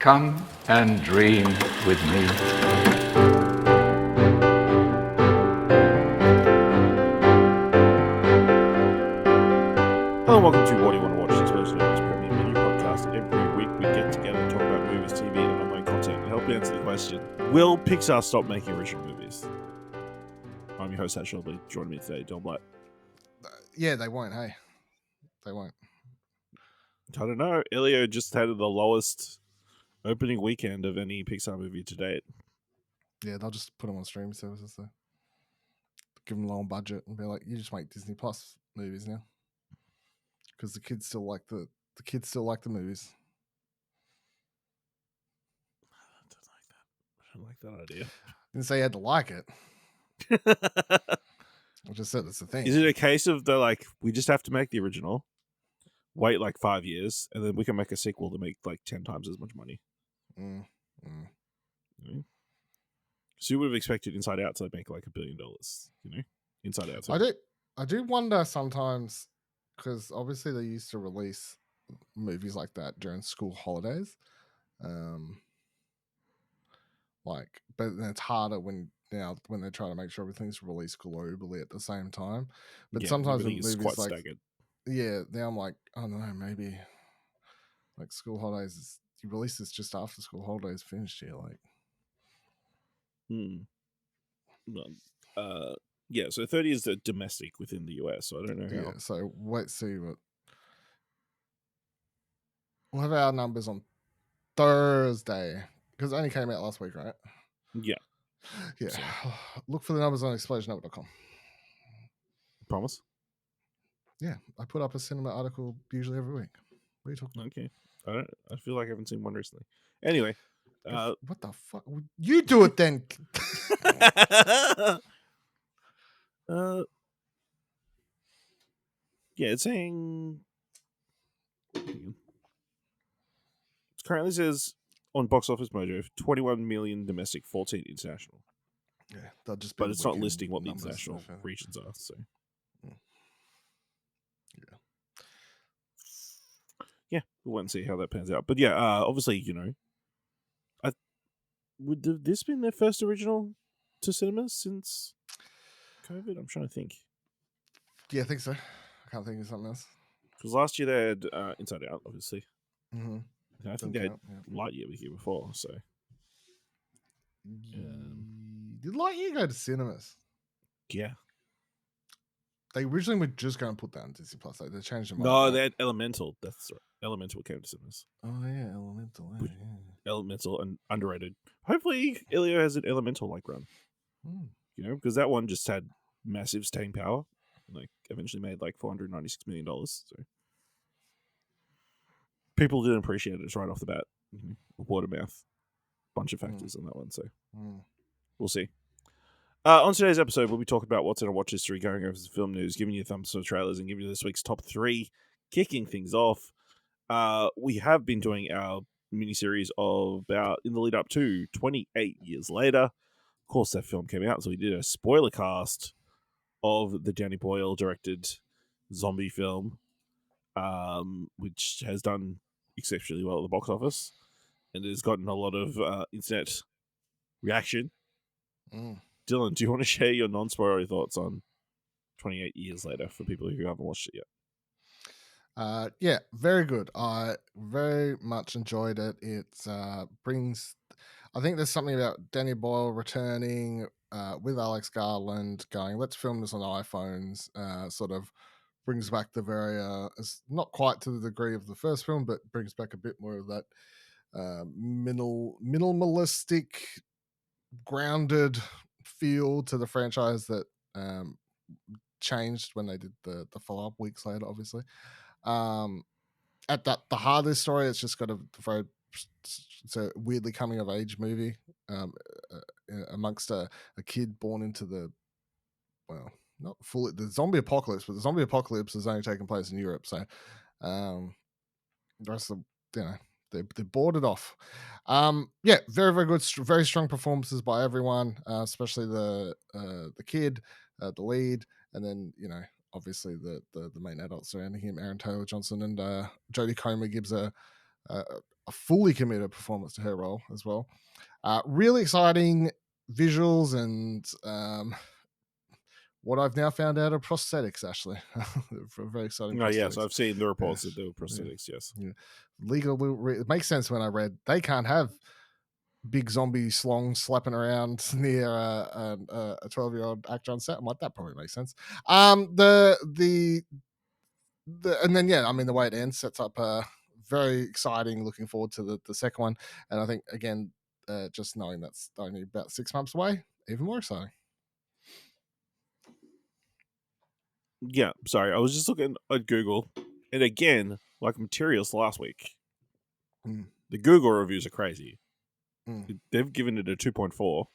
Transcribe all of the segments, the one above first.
Come and dream with me. Hello and welcome to What Do You Want to Watch, the Explosion of Premium Video Podcast. Every week we get together and talk about movies, TV, and online content to help you answer the question, will Pixar stop making original movies? I'm your host, Ash Shelby. Joining me today, Don Blatt. Yeah, they won't, hey. They won't. I don't know. Elio just had the lowest opening weekend of any Pixar movie to date. Yeah, they'll just put them on streaming services, though. Give them a low budget and be like, you just make Disney Plus movies now. Because the kids still like the movies. I don't like that idea. Didn't say you had to like it. I just said it's the thing. Is it a case of they're like, we just have to make the original, wait like 5 years, and then we can make a sequel to make like 10 times as much money? So you would have expected Inside Out to make like $1 billion, you know? Inside Out. I do wonder sometimes, because obviously they used to release movies like that during school holidays. But then it's harder when they try to make sure everything's released globally at the same time. But sometimes in movies quite like staggered. Yeah, now I'm like, oh no, maybe like school holidays. You release this just after school holidays finished here, like. Yeah, so 30 is the domestic within the US, so I don't know how. Yeah, so let's see what. We'll have our numbers on Thursday, because it only came out last week, right? Yeah. Yeah. So. Look for the numbers on explosionhour.com. Promise? Yeah, I put up a cinema article usually every week. What are you talking about? Okay. I feel like I haven't seen one recently. Anyway. What the fuck? You do it then. Yeah, it's saying. It currently says on Box Office Mojo 21 million domestic, 14 international. Yeah, they'll just. But it's not listing what the international regions are. So. Yeah, we'll wait and see how that pans out. But yeah, obviously, you know, would this been their first original to cinemas since COVID? I'm trying to think. Yeah, I think so. I can't think of something else. Because last year they had Inside Out, obviously. Mm-hmm. I think they had Lightyear the year before. So, did Lightyear go to cinemas? Yeah. They originally were just going to put that on Disney Plus. Like, they changed them. No, they had Elemental. That's right. Elemental came to cinemas. Oh yeah, Elemental. Yeah. Elemental and underrated. Hopefully, Elio has an Elemental-like run. You know, because that one just had massive staying power. Like, eventually made like $496 million. So people didn't appreciate it right off the bat. Word of mouth. Bunch of factors on that one. So we'll see. On today's episode, we'll be talking about what's in our watch history, going over some film news, giving you thumbs up trailers, and giving you this week's top 3. Kicking things off, we have been doing our miniseries about in the lead up to 28 years later. Of course, that film came out, so we did a spoiler cast of the Danny Boyle directed zombie film, which has done exceptionally well at the box office and has gotten a lot of internet reaction. Dylan, do you want to share your non-spoilery thoughts on 28 years later for people who haven't watched it yet? Yeah, very good. I very much enjoyed it. It brings, I think there's something about Danny Boyle returning with Alex Garland going, let's film this on iPhones, sort of brings back the very, not quite to the degree of the first film, but brings back a bit more of that minimalistic, grounded feel to the franchise that changed when they did the follow-up weeks later, obviously. At the heart of this story, it's just got it's a weirdly coming of age movie amongst a kid born into the, well, not fully the zombie apocalypse, but the zombie apocalypse is only taking place in Europe, so the rest of they boarded off. Yeah, very, very good, very strong performances by everyone, especially the kid, the lead, and then obviously the main adults surrounding him, Aaron Taylor Johnson and Jodie Comer gives a a fully committed performance to her role as well. Really exciting visuals and what I've now found out are prosthetics, actually. Very exciting prosthetics. Yes, I've seen the reports that they were prosthetics, yes. Yeah. It makes sense when I read they can't have big zombie slongs slapping around near a 12-year-old actor on set. I'm like, that probably makes sense. And then, the way it ends sets up very exciting. Looking forward to the second one. And I think, again, just knowing that's only about 6 months away, even more exciting. Yeah, sorry. I was just looking at Google. And again, like materials last week, the Google reviews are crazy. They've given it a 2.4.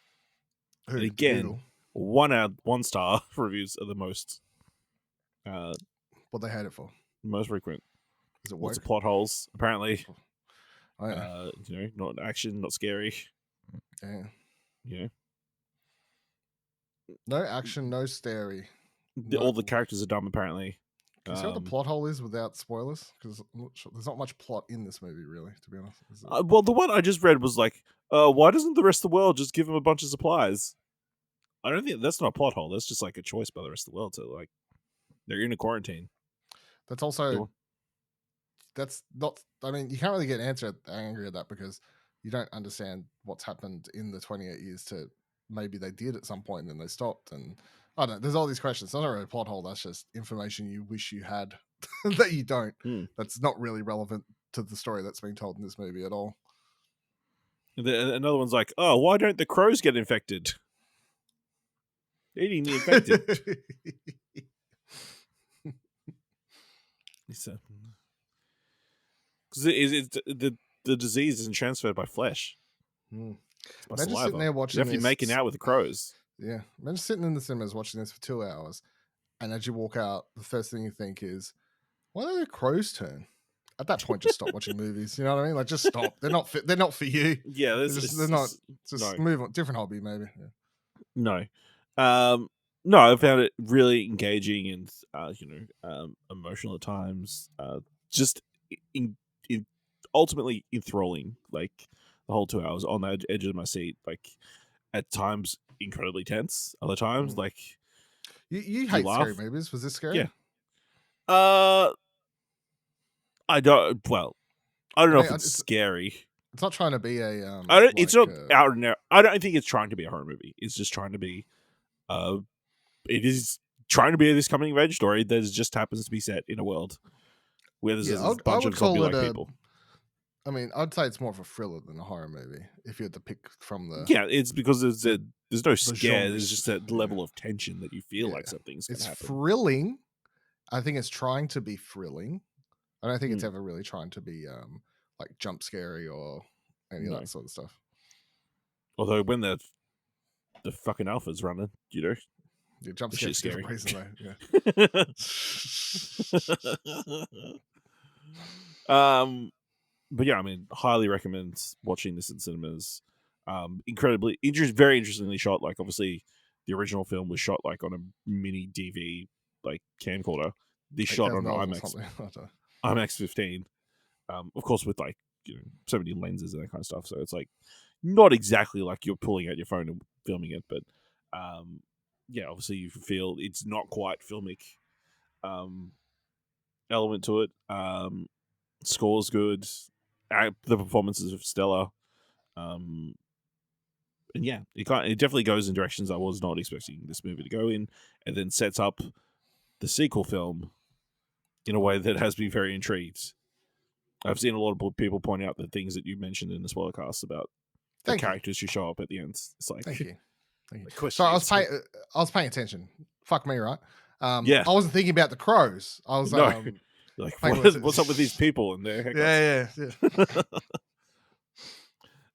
And again, Google? 1 star reviews are the most. What they hate it for? Most frequent. Does it work? Lots of plot holes, apparently. Oh, yeah. Not action, not scary. Yeah. No action, no scary. All the characters are dumb, apparently. Can you see what the plot hole is without spoilers? Because there's not much plot in this movie, really, to be honest. Well, the one I just read was like, why doesn't the rest of the world just give them a bunch of supplies? I don't think that's not a plot hole. That's just like a choice by the rest of the world to like, they're in a quarantine. That's also, that's not, I mean, you can't really get angry at that because you don't understand what's happened in the 28 years to maybe they did at some point and then they stopped. And I don't know, there's all these questions. It's not really a plot hole. That's just information you wish you had that you don't. That's not really relevant to the story that's being told in this movie at all. Another one's like, oh, why don't the crows get infected? Eating the infected. Because the disease isn't transferred by flesh. By Imagine sitting there watching you have to be making out with the crows. Yeah. Imagine sitting in the cinemas watching this for 2 hours, and as you walk out, the first thing you think is, why don't the crows turn? At that point, just stop watching movies. You know what I mean? Like, just stop. They're not for you. Yeah, they're not. Just move on. Different hobby, maybe. Yeah. No. No, I found it really engaging and emotional at times. Just ultimately enthralling. Like the whole 2 hours on the edge of my seat. Like at times incredibly tense. Other times, like you hate scary movies. Was this scary? Yeah. I don't. Well, I don't know if it's scary. It's not trying to be a. It's not out and out. I don't think it's trying to be a horror movie. It's just trying to be. It is trying to be this coming of age story that just happens to be set in a world where there's a bunch of zombie-like people. I mean, I'd say it's more of a thriller than a horror movie. If you had to pick from the. Yeah, it's because there's no scare. There's just that level of tension that you feel like something's going to happen. It's thrilling. I think it's trying to be thrilling. I don't think it's ever really trying to be like jump scary or any of that sort of stuff. Although when the fucking alpha's running, yeah, jump scary is scary. Reason, though. Yeah. But yeah, I mean, highly recommend watching this in cinemas. Incredibly, very interestingly shot. Like, obviously, the original film was shot like on a mini DV like camcorder. This shot on IMAX 15. Of course, with like so many lenses and that kind of stuff. So it's like not exactly like you're pulling out your phone and filming it, but yeah, obviously you feel it's not quite filmic element to it. Score's good. The performances are stellar. And yeah, it definitely goes in directions I was not expecting this movie to go in, and then sets up the sequel film in a way that has me very intrigued. I've seen a lot of people point out the things that you mentioned in the spoiler cast about the characters who show up at the end. It's like, thank you. So I was paying attention. Fuck me, right? Yeah. I wasn't thinking about the crows. I was like, what's up with these people and their haircuts?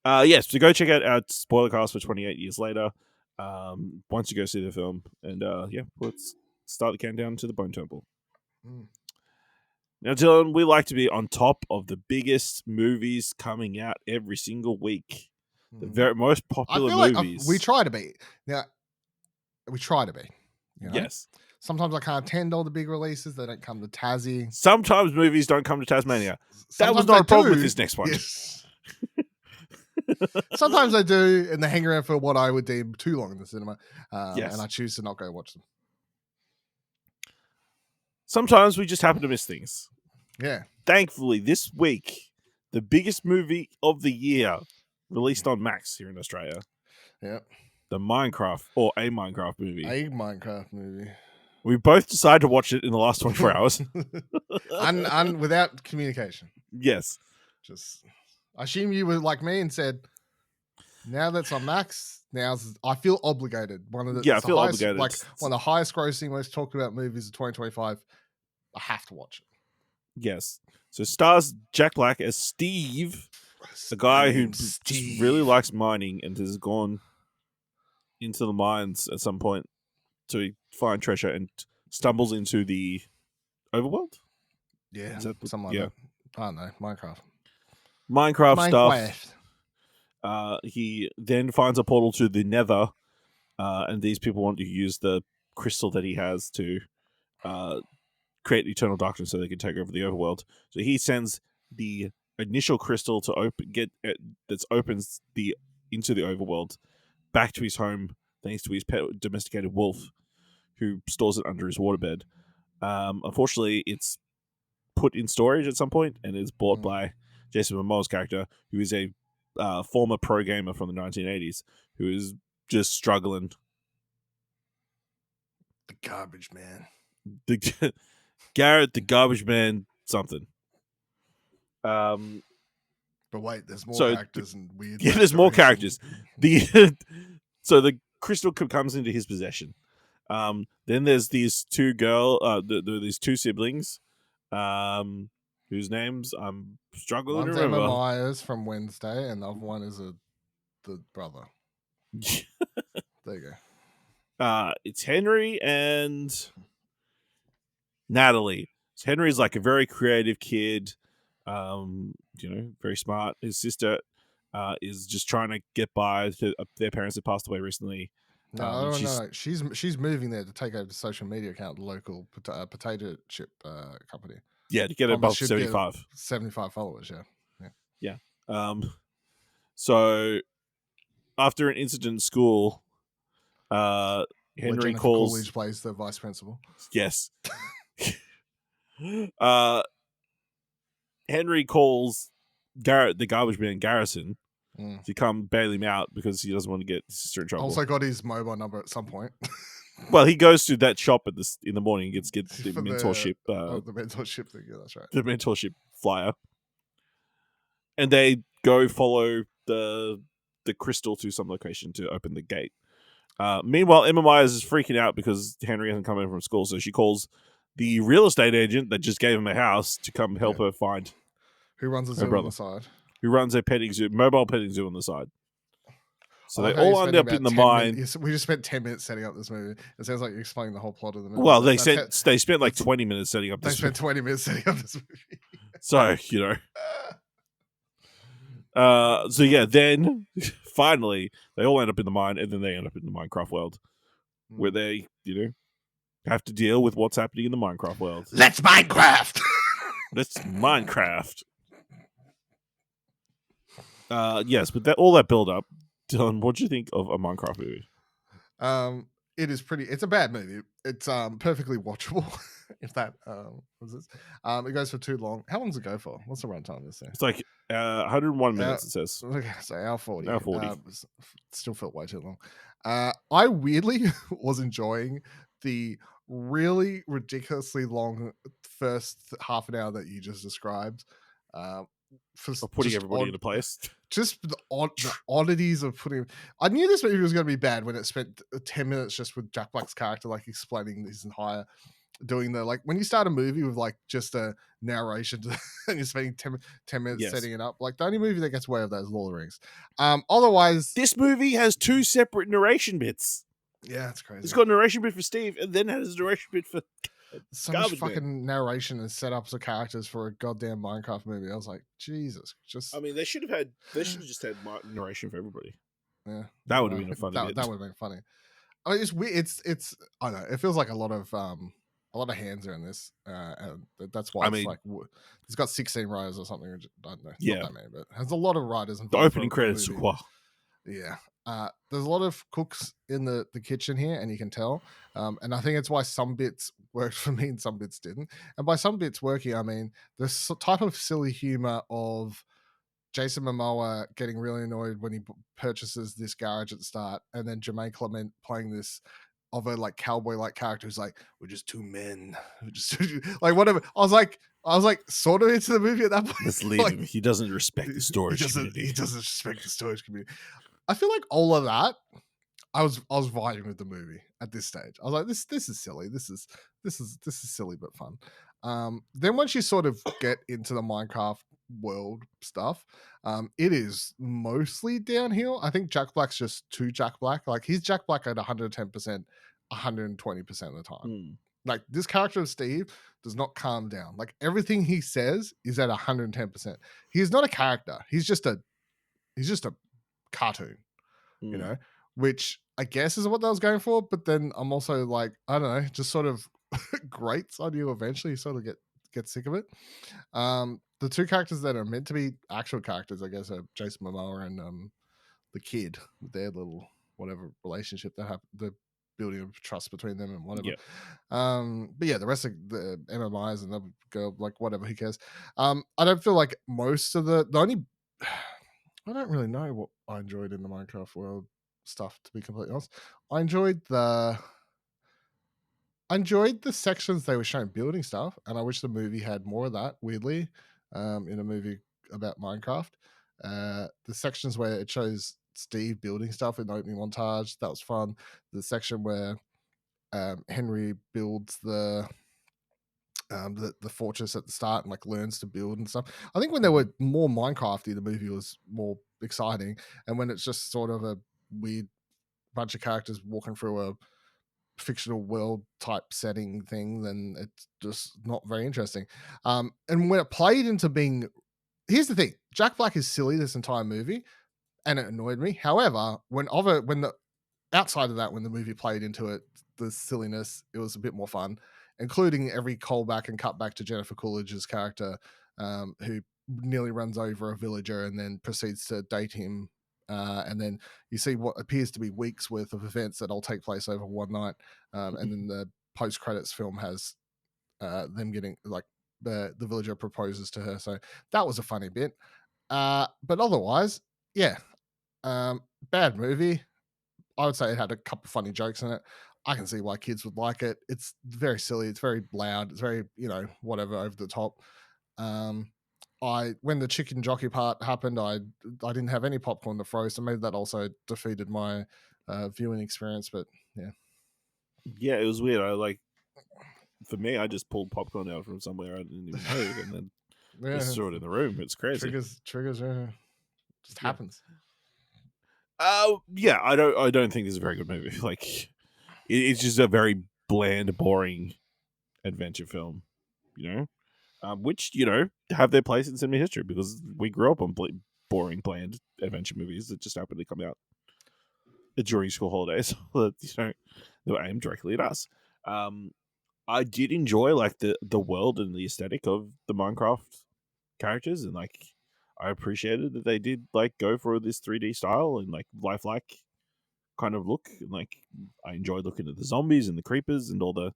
Yeah. Yes, so go check out our spoiler cast for 28 Years Later. Once you go see the film, and yeah, let's start the countdown to the Bone Temple. Now, Dylan, we like to be on top of the biggest movies coming out every single week. The very most popular movies. We try to be. Now, we try to be. You know? Yes. Sometimes I can't attend all the big releases. They don't come to Tassie. Sometimes movies don't come to Tasmania. That was not a problem with this next one. Yes. Sometimes I do, and they hang around for what I would deem too long in the cinema, Yes. and I choose to not go watch them. Sometimes we just happen to miss things. Yeah. Thankfully, this week, the biggest movie of the year released on Max here in Australia. Yeah. The Minecraft, or a Minecraft movie. A Minecraft movie. We both decided to watch it in the last 24 hours. Without communication. Yes. Just, I assume you were like me and said, now that's on Max, I feel obligated. I feel obligated. Like one of the highest grossing, most talked about movies of 2025. I have to watch it. Yes. So stars Jack Black as Steve, the guy who just really likes mining and has gone into the mines at some point to find treasure and stumbles into the overworld. Yeah, something like that. I don't know. Minecraft stuff. He then finds a portal to the Nether, and these people want to use the crystal that he has to create eternal darkness so they can take over the overworld. So he sends the initial crystal to that opens into the overworld back to his home, thanks to his pet domesticated wolf, who stores it under his waterbed. Unfortunately, it's put in storage at some point and is bought by Jason Momoa's character, who is a former pro gamer from the 1980s, who is just struggling. The garbage man. Garrett, the garbage man, something. But wait, there's more actors and weird. Yeah, there's more characters. So the crystal comes into his possession. Then there's these two these two siblings, whose names I'm struggling to remember. One's Emma Myers from Wednesday, and the other one is the brother. There you go. It's Henry and Natalie. So Henry's like a very creative kid, very smart. His sister is just trying to get by. Their parents have passed away recently. No. She's moving there to take over the social media account, the local potato chip company. Yeah, to get above 75. 75 followers, yeah. So after an incident in school, Henry calls... Coolidge plays the vice principal. Yes. Henry calls Garrett, the garbage man, Garrison, to come bail him out because he doesn't want to get his sister in trouble. Also got his mobile number at some point. Well, he goes to that shop in the morning and gets the mentorship. The mentorship thing, yeah, that's right. The mentorship flyer. And they go follow the crystal to some location to open the gate. Meanwhile, Emma Myers is freaking out because Henry hasn't come in from school, so she calls the real estate agent that just gave him a house to come help her find... Who runs a zoo on the side. Who runs a mobile petting zoo on the side. So they all end up in the mine. We just spent 10 minutes setting up this movie. It sounds like you're explaining the whole plot of the movie. Well, they spent like 20 minutes setting up this movie. They spent 20 minutes setting up this movie. So, then finally they all end up in the mine, and then they end up in the Minecraft world where they, have to deal with what's happening in the Minecraft world. Let's Minecraft! Let's Minecraft. Yes, but all that build up, Dylan, what do you think of a Minecraft movie? It's a bad movie. It's perfectly watchable. If that was this. It goes for too long. How long does it go for? What's the runtime this thing? It's like 101 minutes, it says. Okay, so hour 40. Hour 40. Still felt way too long. I weirdly was enjoying the really ridiculously long first half an hour that you just described. For putting everybody into place. Just the oddities of putting... I knew this movie was going to be bad when it spent 10 minutes just with Jack Black's character, like explaining his entire... Doing the... Like, when you start a movie with, like, just a narration and you're spending 10 minutes setting it up, like, the only movie that gets away with that is Lord of the Rings. Otherwise... This movie has two separate narration bits. Yeah, that's crazy. It's got a narration bit for Steve, and then has a narration bit for... So much fucking narration and setups of characters for a goddamn Minecraft movie. I was like, Jesus, just... I mean, they should have just had narration for everybody. Yeah. That would have been a funny That would have been funny. I mean, it's weird. It's I don't know. It feels like a lot of a lot of hands are in this, and that's why I it's mean, like it's got 16 writers or something. I don't know, yeah. not that many, but it has a lot of writers The involved opening for a credits movie. took a while. Yeah. There's a lot of cooks in the kitchen here, and you can tell. And I think it's why some bits worked for me and some bits didn't. And by some bits working, I mean the type of silly humor of Jason Momoa getting really annoyed when he purchases this garage at the start, and then Jermaine Clement playing this of a like cowboy like character who's like, we're just two men, we're just like whatever. I was like sort of into the movie at that point. Let's leave Like, him. He doesn't respect the storage community. He doesn't respect the storage community. I feel like all of that, I was vibing with the movie at this stage. I was like, this is silly. This is silly but fun. Then once you sort of get into the Minecraft world stuff, it is mostly downhill. I think Jack Black's just too Jack Black. Like he's Jack Black at 110%, 120% of the time. Like this character of Steve does not calm down. Like everything he says is at 110%. He's not a character. He's just a cartoon, you know, which I guess is what I was going for. But then I'm also like, I don't know, just sort of grates on you eventually. You sort of get sick of it. The two characters that are meant to be actual characters, I guess, are Jason Momoa and the kid, their little whatever relationship that have the building of trust between them and whatever. But yeah, the rest of the MMIs and the girl, like whatever, who cares? I don't feel like most of the only I don't really know what I enjoyed in the Minecraft world stuff, to be completely honest. I enjoyed the sections they were showing building stuff, and I wish the movie had more of that, weirdly, in a movie about Minecraft. The sections where it shows Steve building stuff in the opening montage, that was fun. The section where Henry builds the fortress at the start and like learns to build and stuff. I think when they were more Minecrafty, the movie was more exciting, and when it's just sort of a weird bunch of characters walking through a fictional world type setting thing, then it's just not very interesting. And when it played into being, here's the thing: Jack Black is silly this entire movie, and it annoyed me. However, when the outside of that, when the movie played into it, the silliness, it was a bit more fun, including every callback and cutback to Jennifer Coolidge's character, who nearly runs over a villager and then proceeds to date him. And then you see what appears to be weeks worth of events that all take place over one night. And then the post credits film has them getting like the villager proposes to her. So that was a funny bit. But otherwise, yeah, bad movie. I would say it had a couple funny jokes in it. I can see why kids would like it. It's very silly. It's very loud. It's very, whatever, over the top. When the chicken jockey part happened, I didn't have any popcorn to throw, so maybe that also defeated my viewing experience. But yeah, it was weird. For me, I just pulled popcorn out from somewhere I didn't even know, and then just threw it in the room. It's crazy. Triggers, just happens. Yeah, I don't think it's a very good movie. Like, it's just a very bland, boring adventure film, which have their place in cinema history because we grew up on boring, bland adventure movies that just happen to come out during school holidays that were aimed directly at us. I did enjoy like the world and the aesthetic of the Minecraft characters, and like I appreciated that they did like go for this 3D style and like lifelike kind of look. And like I enjoyed looking at the zombies and the creepers and all the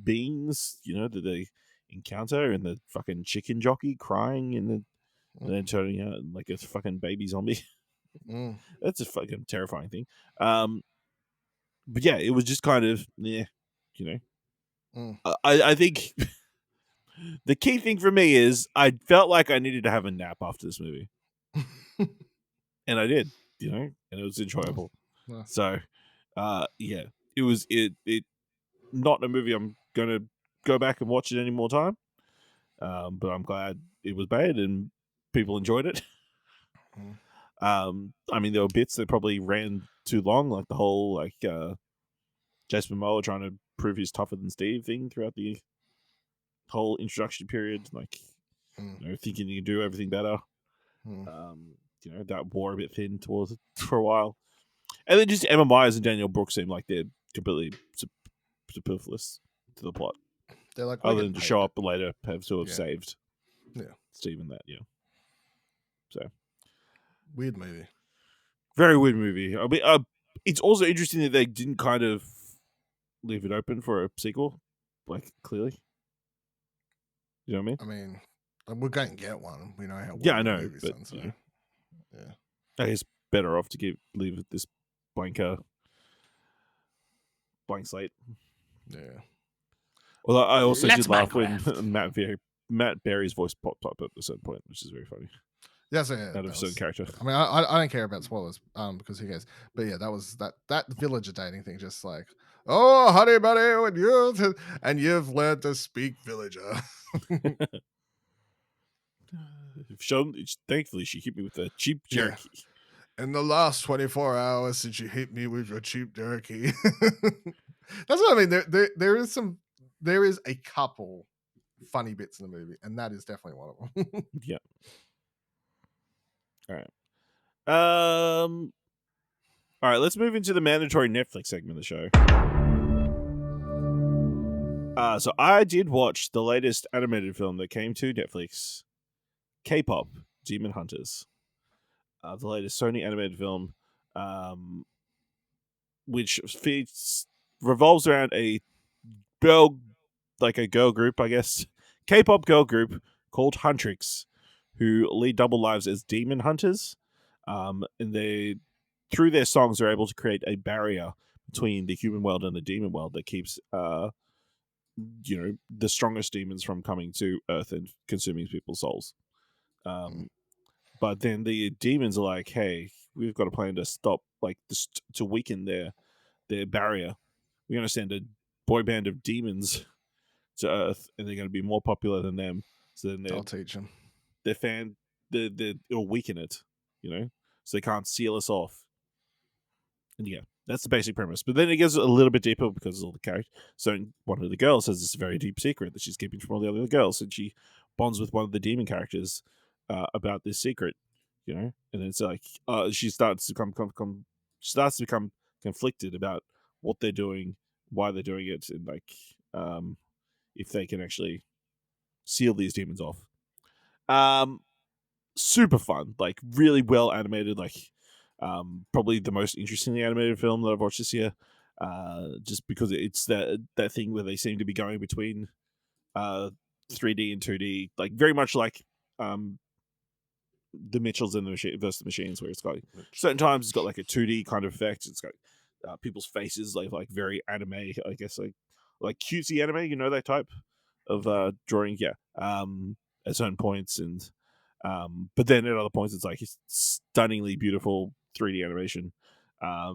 beings, that they encounter, and the fucking chicken jockey crying and then turning out like a fucking baby zombie. That's a fucking terrifying thing. But yeah, it was just kind of I think the key thing for me is I felt like I needed to have a nap after this movie. And I did, and it was enjoyable. So, yeah, it not a movie I'm going to go back and watch it any more time. But I'm glad it was bad and people enjoyed it. I mean, there were bits that probably ran too long, like the whole, Jason Momoa trying to prove he's tougher than Steve thing throughout the whole introduction period, thinking you can do everything better. That wore a bit thin towards it for a while. And then just Emma Myers and Daniel Brooks seem like they're completely superfluous to the plot, They're like, we're other getting than to paid show to- up later, have to have Yeah. saved Yeah. Stephen. That so Weird movie. very weird movie. I mean, it's also interesting that they didn't kind of leave it open for a sequel, like clearly. You know what I mean? I mean, we're going to get one. We know how well Yeah, I the know, movie's but done, so you know, yeah. I guess better off to leave this blank slate. Yeah. Although I also Let's did laugh when Minecraft. Matt Berry's voice popped up at a certain point, which is very funny. Yes, yeah, Out of a certain character. I mean, I don't care about spoilers, because who cares? But yeah, that was that villager dating thing. Just like, oh, honey, buddy, you've learned to speak villager. Thankfully, she hit me with a cheap Yeah. jerky. In the last 24 hours since you hit me with your cheap jerky. That's what I mean. There is a couple funny bits in the movie, and that is definitely one of them. Yeah. All right. All right. Let's move into the mandatory Netflix segment of the show. So I did watch the latest animated film that came to Netflix, KPop Demon Hunters. The latest Sony animated film, which revolves around a girl group, I guess, K-pop girl group called Huntrix, who lead double lives as demon hunters, and they, through their songs, are able to create a barrier between the human world and the demon world that keeps, the strongest demons from coming to Earth and consuming people's souls. But then the demons are like, "Hey, we've got a plan to stop, like, this, to weaken their barrier. We're going to send a boy band of demons to Earth, and they're going to be more popular than them. So then I'll teach them. it'll weaken it, so they can't seal us off." And yeah, that's the basic premise. But then it gets a little bit deeper because of all the characters. So one of the girls has this very deep secret that she's keeping from all the other girls, and she bonds with one of the demon characters about this secret, and it's like she starts to become conflicted about what they're doing, why they're doing it, and like if they can actually seal these demons off. Super fun, like really well animated, like probably the most interestingly animated film that I've watched this year. Just because it's that thing where they seem to be going between 3D and 2D, like very much like the Mitchells and the Machine versus the Machines, where it's got certain times it's got like a 2D kind of effect. It's got people's faces like very anime, I guess, like cutesy anime, that type of drawing. Yeah. At certain points, and but then at other points it's like stunningly beautiful 3D animation. I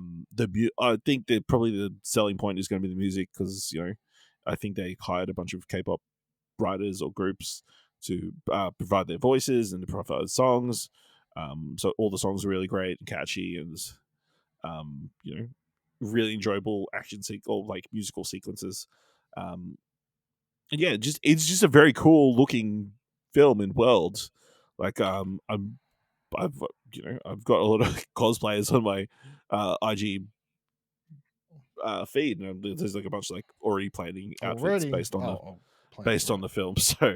think that probably the selling point is going to be the music, because I think they hired a bunch of K-pop writers or groups to provide their voices and to provide songs. So all the songs are really great and catchy, and really enjoyable or like musical sequences. And yeah, it's just a very cool looking film and world. Like I've got a lot of cosplayers on my IG feed, and there's like a bunch of like already planning outfits based on the film. So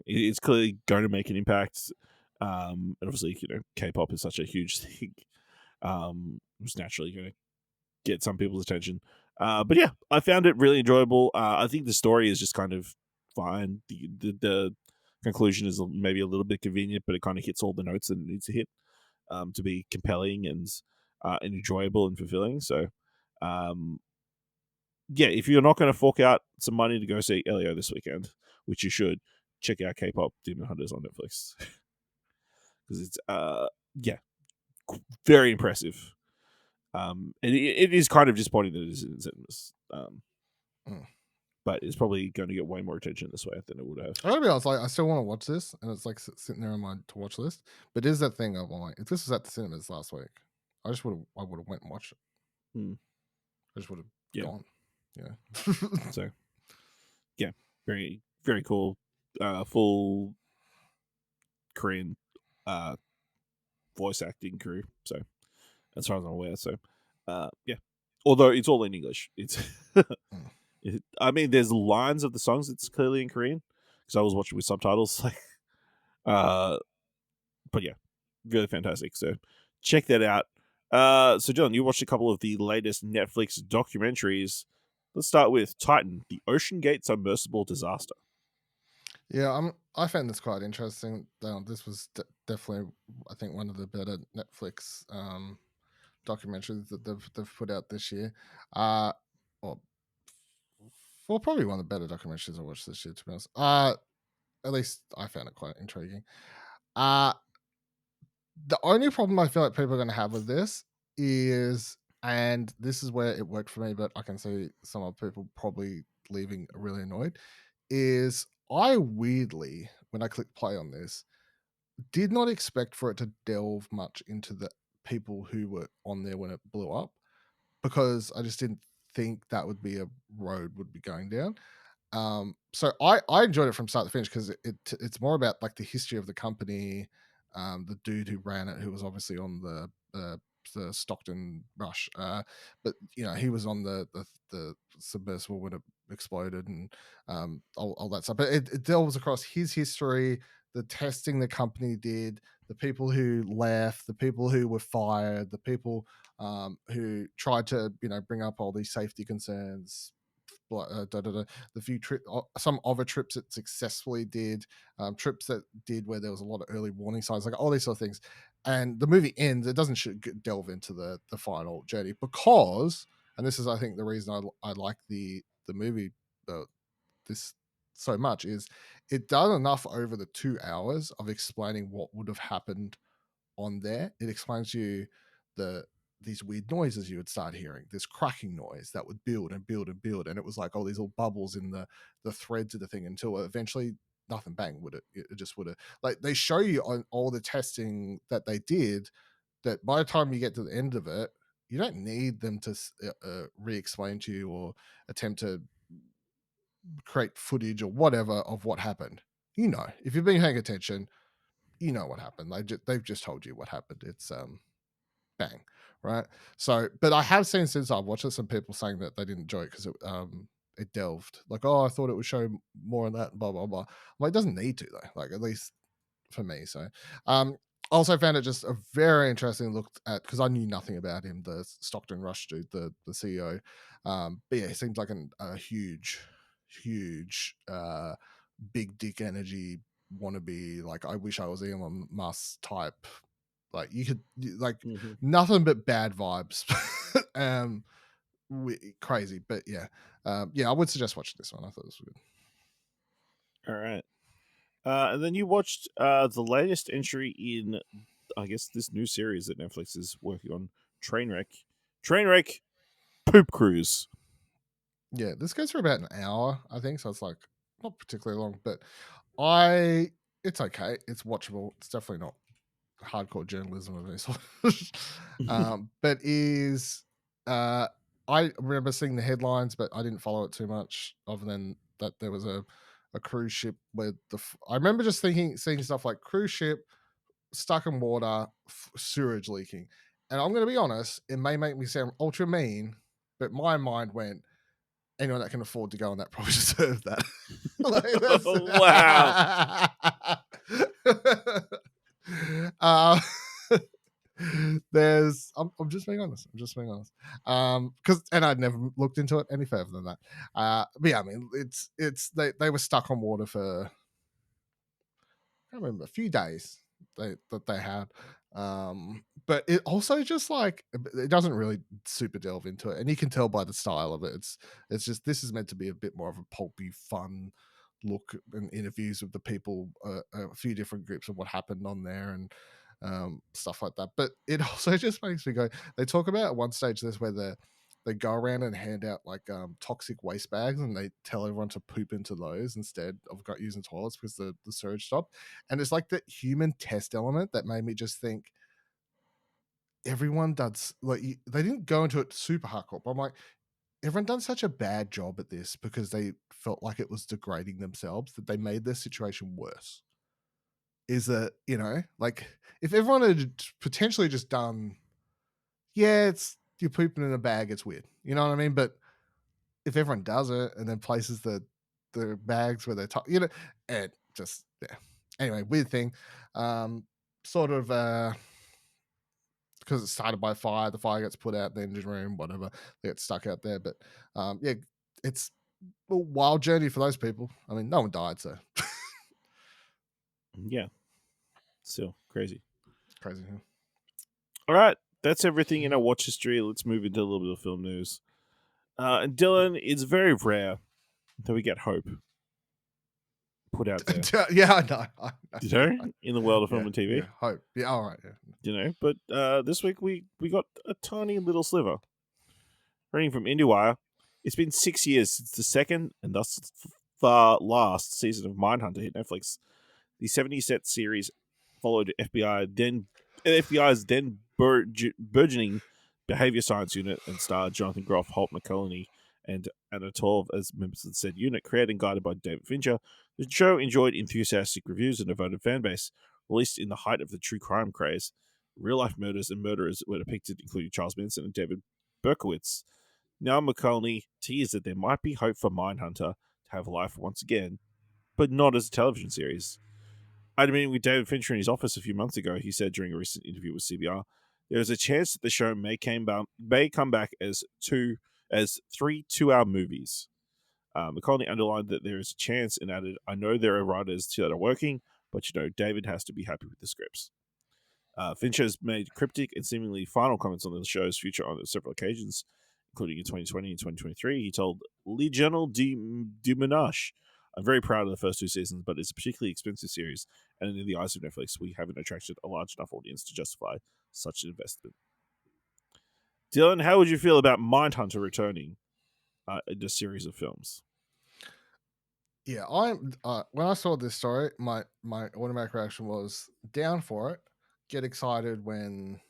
it's clearly going to make an impact. And obviously, K-pop is such a huge thing. It's naturally going to get some people's attention. But yeah, I found it really enjoyable. I think the story is just kind of fine. The conclusion is maybe a little bit convenient, but it kind of hits all the notes that it needs to hit to be compelling and enjoyable and fulfilling. So, yeah, if you're not going to fork out some money to go see Elio this weekend, which you should, check out K-pop Demon Hunters on Netflix, because it's very impressive. And it is kind of disappointing that it is in cinemas. But it's probably going to get way more attention this way than it would have. I gotta be honest, like I still want to watch this, and it's like sitting there on my to watch list. But it is that thing of like, if this was at the cinemas last week, I would have went and watched it. I just would have gone. Yeah. So, yeah, very very cool, full Korean voice acting crew. So, as far as I'm aware, so yeah, Although it's all in English. It's I mean, there's lines of the songs that's clearly in Korean because I was watching with subtitles. Like, but yeah, really fantastic. So check that out. So John, you watched a couple of the latest Netflix documentaries. Let's start with Titan, the OceanGate submersible disaster. Yeah, I found this quite interesting. This was definitely, I think, one of the better Netflix documentaries that they've put out this year. Well, probably one of the better documentaries I watched this year, to be honest. At least I found it quite intriguing. The only problem I feel like people are going to have with this is, and this is where it worked for me, but I can see some other people probably leaving really annoyed, is I weirdly, when I click play on this, did not expect for it to delve much into the people who were on there when it blew up, because I just didn't think that would be a road would be going down. So I enjoyed it from start to finish because it's more about like the history of the company, the dude who ran it, who was obviously on the Stockton Rush, but he was on the Submersible when it exploded, and all that stuff. But it delves across his history, the testing the company did, the people who left, the people who were fired, the people who tried to bring up all these safety concerns, the few some other trips that successfully did, trips that did where there was a lot of early warning signs, like all these sort of things. And the movie ends, it doesn't delve into the final journey, because, and this is I think the reason I like the movie this so much, is it done enough over the 2 hours of explaining what would have happened on there. It explains to you these weird noises you would start hearing, this cracking noise that would build and build and build, and it was like all these little bubbles in the threads of the thing, until eventually nothing, bang, would it just would have, like, they show you on all the testing that they did, that by the time you get to the end of it, you don't need them to re-explain to you or attempt to create footage or whatever of what happened. If you've been paying attention, you know what happened. They've just told you what happened. It's bang, right? So, but I have seen, since I've watched it, some people saying that they didn't enjoy it because it delved, like, oh, I thought it would show more of that, blah blah blah. Well, it doesn't need to, though. Like, at least for me. So, also found it just a very interesting look at, because I knew nothing about him, the Stockton Rush dude, the CEO. But yeah, he seems like a huge big dick energy wannabe. Like, I wish I was Elon Musk type. Like, like, nothing but bad vibes. Crazy, but yeah, I would suggest watching this one. I thought this was good. All right. And then you watched the latest entry in, I guess, this new series that Netflix is working on, Trainwreck. Trainwreck Poop Cruise. Yeah, this goes for about an hour, I think, so it's like not particularly long, but it's okay. It's watchable. It's definitely not hardcore journalism of any sort. But I remember seeing the headlines, but I didn't follow it too much, other than that there was a cruise ship where I remember just seeing stuff like cruise ship stuck in water, sewage leaking. And I'm going to be honest, it may make me sound ultra mean, but my mind went, anyone that can afford to go on that probably deserves that. Wow. I'm just being honest. Because, and I'd never looked into it any further than that. But yeah, I mean, they were stuck on water for, I can't remember, a few days that they had. But it also just, like, it doesn't really super delve into it, and you can tell by the style of it. It's just, this is meant to be a bit more of a pulpy, fun look, and interviews with the people, a few different groups of what happened on there, and stuff like that. But it also just makes me go. They talk about at one stage this where they go around and hand out, like, toxic waste bags, and they tell everyone to poop into those instead of using toilets because the surge stopped. And it's like the human test element that made me just think, everyone does, like, they didn't go into it super hardcore, but I'm like, everyone done such a bad job at this because they felt like it was degrading themselves, that they made their situation worse. Is that, like, if everyone had potentially just done, yeah, it's, you're pooping in a bag, it's weird. You know what I mean? But if everyone does it and then places the bags where they're it just Anyway, weird thing. Sort of because it started by fire, the fire gets put out the engine room, whatever, they get stuck out there. But yeah, it's a wild journey for those people. I mean, no one died, so Yeah. Still crazy. crazy. All right. That's everything in our watch history. Let's move into a little bit of film news. And Dylan, it's very rare that we get hope put out there. Yeah, I know. You know, in the world of film and TV. Yeah, hope. Yeah, all right. Yeah. You know, but this week we got a tiny little sliver. Reading from IndieWire, it's been 6 years since the second and thus far last season of Mindhunter hit Netflix. The 70-set series followed FBI's then burgeoning behavior science unit and starred Jonathan Groff, Holt McCallany, and Anna Torv as members of the said unit, created and guided by David Fincher. The show enjoyed enthusiastic reviews and a devoted fan base. Released in the height of the true crime craze, real-life murders and murderers were depicted, including Charles Manson and David Berkowitz. Now McCallany teased that there might be hope for Mindhunter to have life once again, but not as a television series. I had a meeting with David Fincher in his office a few months ago. He said during a recent interview with CBR, there is a chance that the show may come back as 3 2-hour movies. McConnelly underlined that there is a chance and added, I know there are writers that are working, but David has to be happy with the scripts. Fincher has made cryptic and seemingly final comments on the show's future on several occasions, including in 2020 and 2023. He told Le Journal du Ménage, I'm very proud of the first 2 seasons, but it's a particularly expensive series, and in the eyes of Netflix, we haven't attracted a large enough audience to justify such an investment. Dylan, how would you feel about Mindhunter returning in a series of films? Yeah, I'm. When I saw this story, my automatic reaction was down for it. Get excited when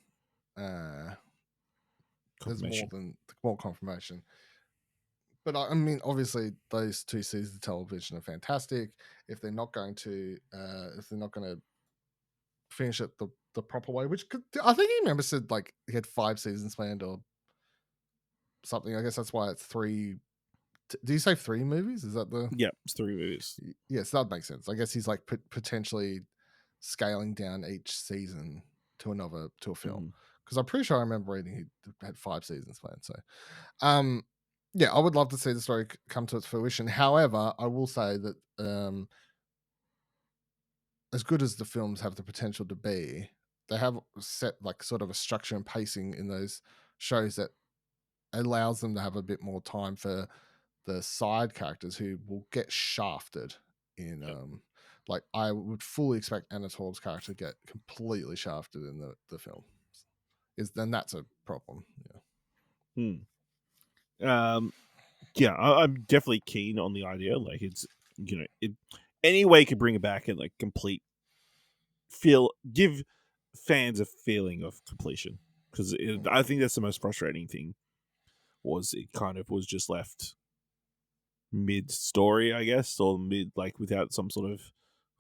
there's more confirmation. But I mean, obviously, those 2 seasons of television are fantastic. If they're not going to finish it the proper way, which I think he remember said like he had 5 seasons planned or something. I guess that's why it's 3. Do you say 3 movies? Is that the? Yeah, it's 3 movies. Yes, that makes sense. I guess he's like potentially scaling down each season to a film, because I'm pretty sure I remember reading he had 5 seasons planned. So, yeah, I would love to see the story come to its fruition. However, I will say that as good as the films have the potential to be, they have set like sort of a structure and pacing in those shows that allows them to have a bit more time for the side characters who will get shafted in like I would fully expect Anna Torv's character to get completely shafted in the film. Then that's a problem. Yeah. I'm definitely keen on the idea. Like it's any way you could bring it back and like give fans a feeling of completion, because I think that's the most frustrating thing. Was it kind of was just left mid story, I guess, or mid like without some sort of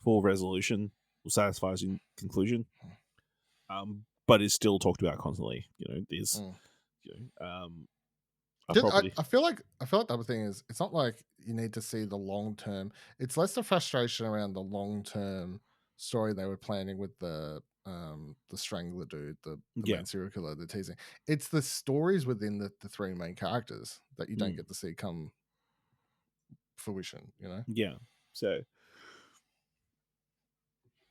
full resolution or satisfying conclusion. But it's still talked about constantly. There's a property. I feel like the other thing is it's not like you need to see the long term. It's less the frustration around the long term story they were planning with the strangler dude, the main serial killer they're teasing. It's the stories within the 3 main characters that you don't get to see come fruition. Yeah. So,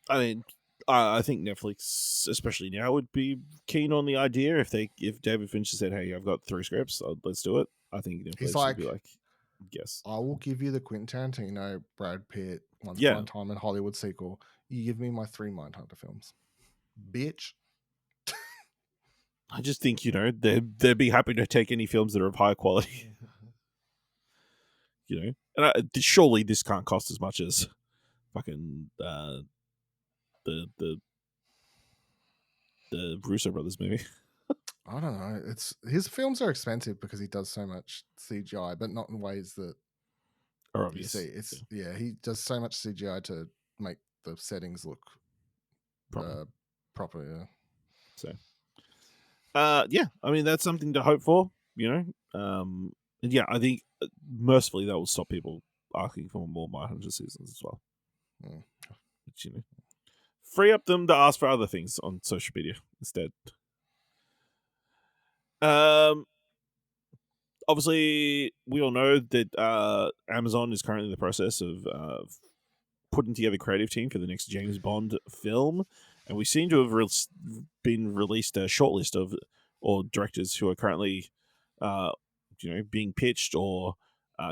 I mean, I think Netflix, especially now, would be keen on the idea if David Fincher said, "Hey, I've got 3 scripts, let's do it." I think Netflix would be like, "Yes, I will give you the Quentin Tarantino, Brad Pitt, Once Upon a Time in Hollywood sequel. You give me my 3 Mindhunter films, bitch." I just think they'd be happy to take any films that are of high quality. And surely this can't cost as much as fucking the Russo brothers movie. I don't know. His films are expensive because he does so much CGI, but not in ways that are obvious. You see. He does so much CGI to make the settings look proper. Yeah. So, Yeah, I mean that's something to hope for, you know. And yeah, I think mercifully that will stop people asking for more Mindhunter seasons as well. Mm. Which, you know, free up them to ask for other things on social media instead. Obviously, we all know that Amazon is currently in the process of putting together a creative team for the next James Bond film, and we seem to have been released a shortlist of or directors who are currently, being pitched or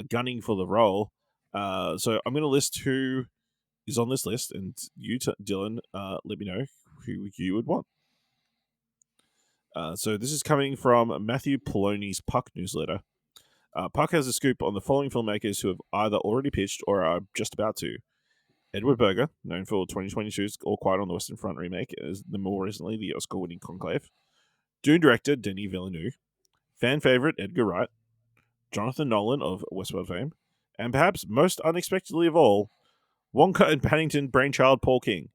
gunning for the role. So I'm going to list who is on this list, and you, Dylan, let me know who you would want. So this is coming from Matthew Poloni's Puck newsletter. Puck has a scoop on the following filmmakers who have either already pitched or are just about to. Edward Berger, known for 2022's All Quiet on the Western Front remake, as the more recently the Oscar-winning Conclave. Dune director Denis Villeneuve. Fan favorite Edgar Wright. Jonathan Nolan of Westworld fame. And perhaps most unexpectedly of all, Wonka and Paddington brainchild Paul King.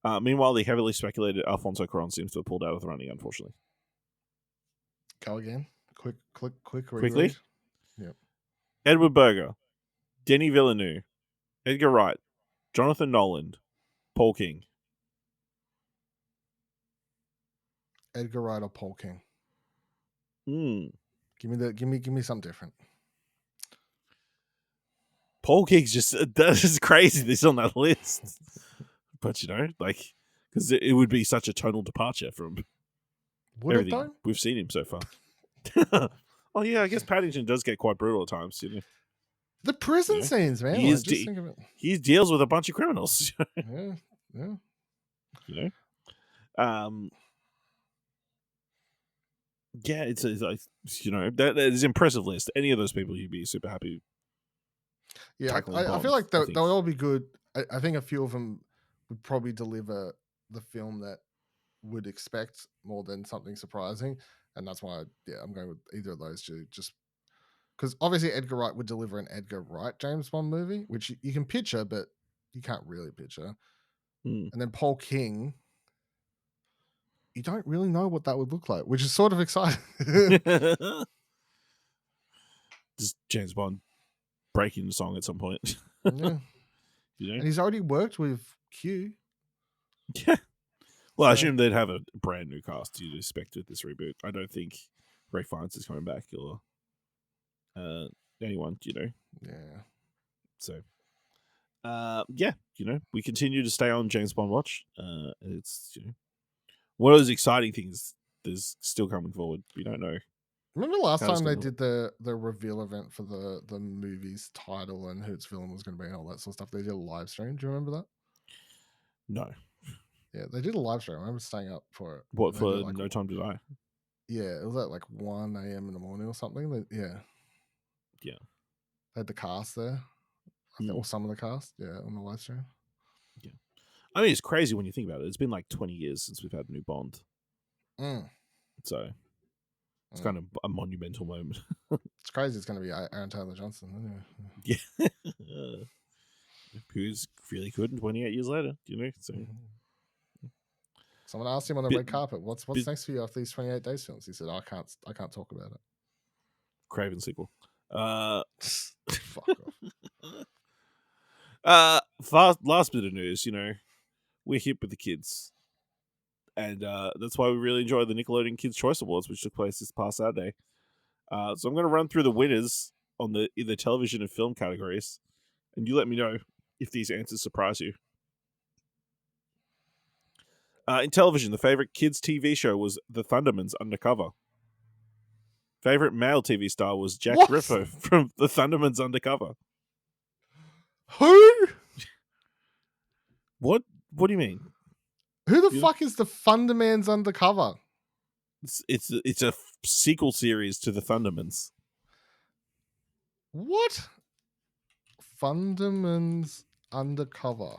Meanwhile, the heavily speculated Alfonso Cuarón seems to have pulled out of the running, unfortunately. Go again. Quick Quickly? reread. Yep. Edward Berger. Denis Villeneuve. Edgar Wright. Jonathan Nolan. Paul King. Edgar Wright or Paul King. Hmm. Give me something different. Paul King's just that is crazy. This on that list, but like because it would be such a tonal departure from Would it everything though? we've seen him so far. Oh yeah, I guess Paddington does get quite brutal at times. The prison scenes, man. He Like, just think of it. He deals with a bunch of criminals. Yeah. Yeah, it's like that is an impressive list. Any of those people, you'd be super happy. Yeah, I feel like they'll all be good. I think a few of them would probably deliver the film that would expect more than something surprising, and that's why I'm going with either of those two. Just because obviously Edgar Wright would deliver an Edgar Wright James Bond movie, which you can picture, but you can't really picture. And then Paul King, you don't really know what that would look like, which is sort of exciting. Just James Bond breaking the song at some point. Yeah. And he's already worked with Q. Yeah. Well, I assume they'd have a brand new cast you'd expect with this reboot. I don't think Ray Fiennes is coming back or anyone, Yeah. So, yeah, we continue to stay on James Bond watch. It's one of those exciting things that's still coming forward. We don't know. Remember last time they did the reveal event for the movie's title and who its villain was going to be and all that sort of stuff? They did a live stream. Do you remember that? No. Yeah, they did a live stream. I remember staying up for it. What, for No Time to Die? Yeah, it was at like 1 a.m. in the morning or something. Yeah. They had the cast there. Or some of the cast, on the live stream. Yeah. I mean, it's crazy when you think about it. It's been like 20 years since we've had a new Bond. So it's kind of a monumental moment. It's crazy it's going to be Aaron Taylor Johnson. Yeah. Who's really good 28 years later, So someone asked him on the red carpet, what's next for you after these 28 Days films? He said, I can't talk about it. Craven sequel. Fuck off. Last bit of news, we're hip with the kids. And that's why we really enjoy the Nickelodeon Kids' Choice Awards, which took place this past Saturday. So I'm going to run through the winners on the either television and film categories, and you let me know if these answers surprise you. In television, the favorite kids' TV show was The Thundermans Undercover. Favorite male TV star was Jack Griffo from The Thundermans Undercover. Who? What do you mean? Who the fuck is The Thundermans Undercover? It's a sequel series to The Thundermans. What? Thundermans Undercover.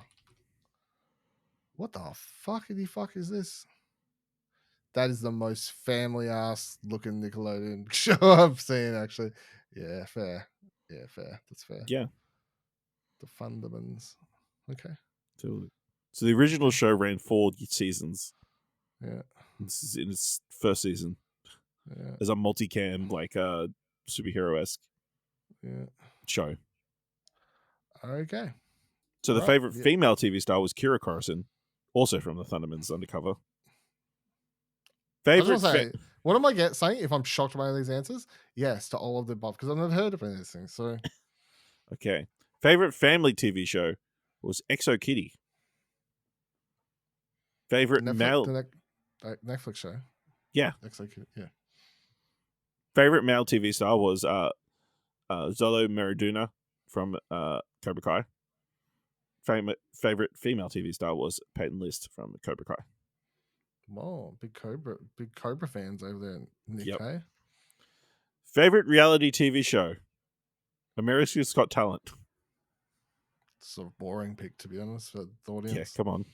What the fuck is this? That is the most family ass looking Nickelodeon show I've seen, actually. Yeah, fair. That's fair. Yeah. The Thundermans. Okay. So the original show ran 4 seasons. Yeah. This is in its first season Yeah. as a multicam, like superhero-esque Yeah. show. Okay. So the Right, favorite yeah. female TV star was Kira Coruscant, also from the Thundermans Undercover. I Favorite just want to say, what am I saying if I'm shocked by these answers? Yes, to all of the above, because I've never heard of any of these things. So, Okay. Favorite family TV show was Exo Kitty. Favorite male. Netflix show. Yeah. Yeah. Favorite male TV star was Zolo Meriduna from Cobra Kai. Favorite female TV star was Peyton List from Cobra Kai. Whoa, big Cobra fans over there, Nick. Yep. Hey? Favorite reality TV show? America's Got Talent. Sort of boring pick, to be honest, for the audience. Yeah, come on.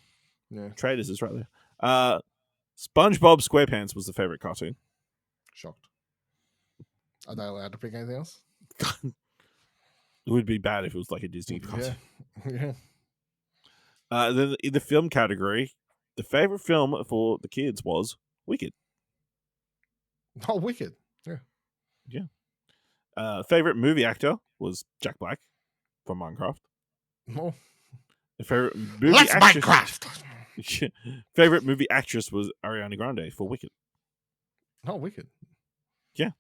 Yeah. Traders is right there. SpongeBob SquarePants was the favorite cartoon. Shocked. Are they allowed to pick anything else? It would be bad if it was like a Disney cartoon. Yeah. Then in the film category, the favorite film for the kids was Wicked. Oh, Wicked. Yeah. Favorite movie actor was Jack Black from Minecraft. Oh. Favorite movie Let's actress. Minecraft. Favorite movie actress was Ariana Grande for Wicked. Oh, Wicked. Yeah.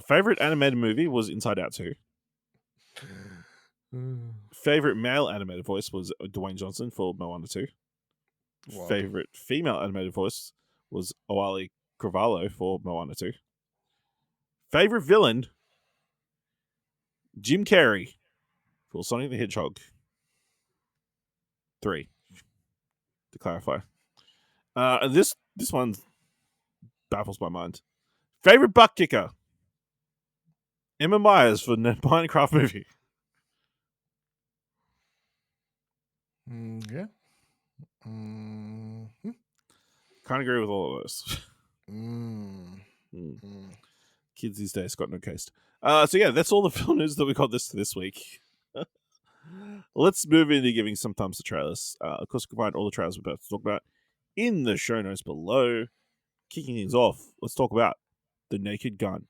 Favorite animated movie was Inside Out 2. Favorite male animated voice was Dwayne Johnson for Moana 2. Wow. Favorite female animated voice was Oali Carvalho for Moana 2. Favorite villain, Jim Carrey for Sonic the Hedgehog 3. To clarify. And this one baffles my mind. Favorite butt kicker, Emma Myers for the Minecraft movie. Yeah. Mm-hmm. Can't agree with all of those. Mm-hmm. Kids these days got no taste. So yeah, that's all the film news that we got this week. Let's move into giving some thumbs to trailers. Of course, you can find all the trailers we're about to talk about in the show notes below. Kicking things off, let's talk about The Naked Gun,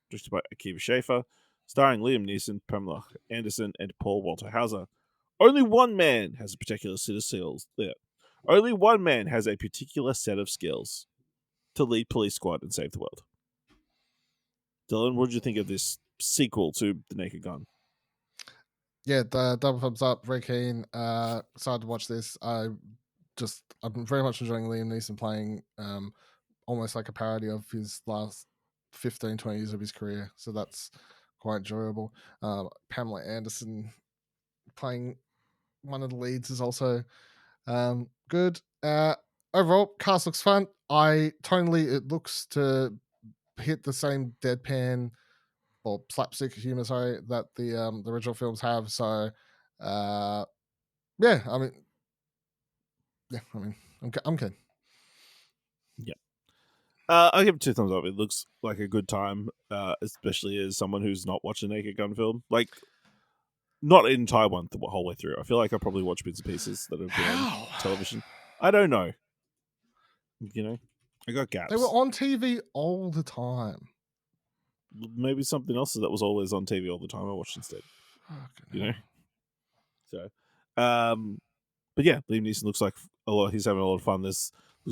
directed by Akiva Schaffer, starring Liam Neeson, Pamela Anderson, and Paul Walter Hauser. Only one man has a particular set of skills. Only one man has a particular set of skills to lead police squad and save the world. Dylan, what did you think of this sequel to The Naked Gun? Yeah, the double thumbs up. Very keen. Excited to watch this. I'm very much enjoying Liam Neeson playing almost like a parody of his last 15, 20 years of his career. So that's quite enjoyable. Pamela Anderson playing one of the leads is also good. Overall, cast looks fun. It looks to hit the same deadpan or slapstick humor, that the original films have. So, I'm good. Yeah. I'll give it 2 thumbs up. It looks like a good time, especially as someone who's not watched a Naked Gun film. Like, not an entire one the whole way through. I feel like I probably watched bits and pieces that have been on television. I don't know. You know, I got gaps. They were on TV all the time. Maybe something else that was always on TV all the time I watched instead. You know? So, but yeah, Liam Neeson looks like he's having a lot of fun. Looks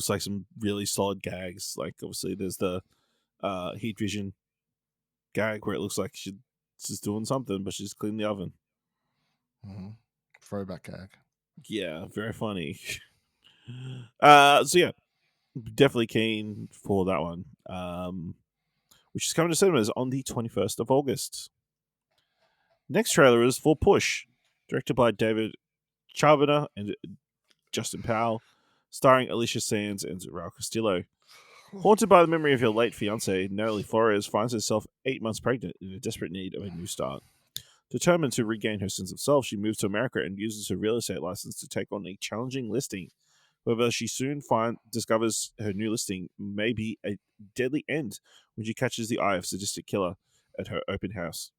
like some really solid gags. Like, obviously, there's the heat vision gag where it looks like she's doing something, but she's cleaning the oven. Mm-hmm. Throwback gag. Yeah, very funny. So yeah, definitely keen for that one. Which is coming to cinemas on the 21st of August. Next trailer is for Push, directed by David Chavana and Justin Powell, starring Alicia Sands and Raul Castillo. Haunted by the memory of her late fiancé, Natalie Flores finds herself 8 months pregnant in a desperate need of a new start. Determined to regain her sense of self, she moves to America and uses her real estate license to take on a challenging listing. However, she soon discovers her new listing may be a deadly end when she catches the eye of a sadistic killer at her open house.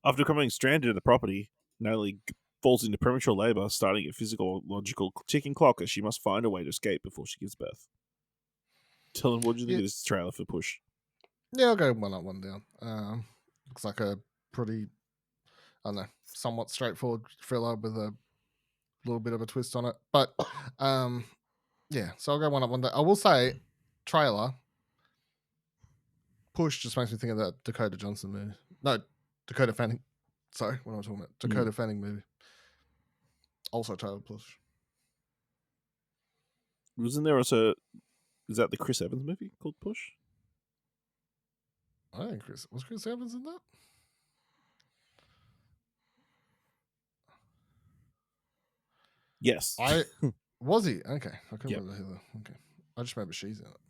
After becoming stranded at the property, Natalie falls into premature labor, starting a physiological ticking clock as she must find a way to escape before she gives birth. Tell them, what do you think of this trailer for Push? Yeah, I'll go one up, one down. Looks like a pretty, I don't know, somewhat straightforward thriller with a little bit of a twist on it. But yeah, so I'll go one up, one down. I will say, trailer Push just makes me think of that Dakota Johnson movie. No, Dakota Fanning. Sorry, what am I talking about? Dakota Fanning movie. Also titled Push. Wasn't there also? Is that the Chris Evans movie called Push? I think was Chris Evans in that? Yes. Was he? Okay, I couldn't Yep. remember who. Okay, I just remember she's in it.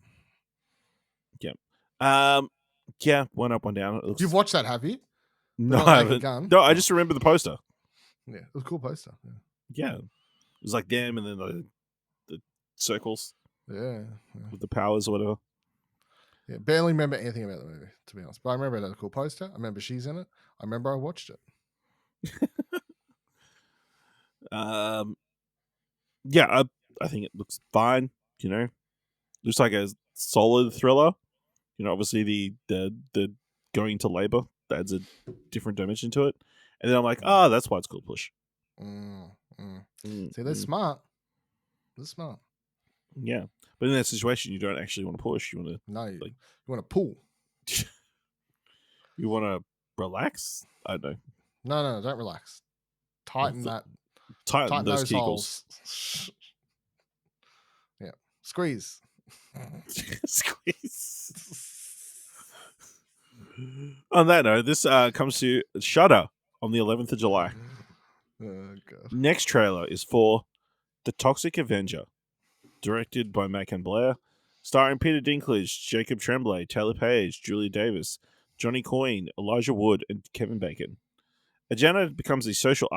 Yep. Yeah, one up, one down. You've watched that, have you? No, Not I Naked haven't. Gun? No, I just remember the poster. Yeah, it was a cool poster. Yeah, it was like them, and then the circles Yeah. with the powers or whatever. Yeah, barely remember anything about the movie, to be honest. But I remember it had a cool poster. I remember she's in it. I remember I watched it. Yeah, I think it looks fine. Looks like a solid thriller. Obviously the going to labor adds a different dimension to it, and then I'm like, that's why it's called Push. See, they're smart. They're smart. Yeah, but in that situation, you don't actually want to push. You want to you want to pull. You want to relax. I don't know. No, don't relax. Tighten that. Tighten those those kegels. holes. Yeah, squeeze. Squeeze. On that note, this comes to Shudder on the 11th of July. Oh, God. Next trailer is for The Toxic Avenger, directed by Macon Blair, starring Peter Dinklage, Jacob Tremblay, Taylor Page, Julia Davis, Johnny Coyne, Elijah Wood, and Kevin Bacon. A janitor becomes a social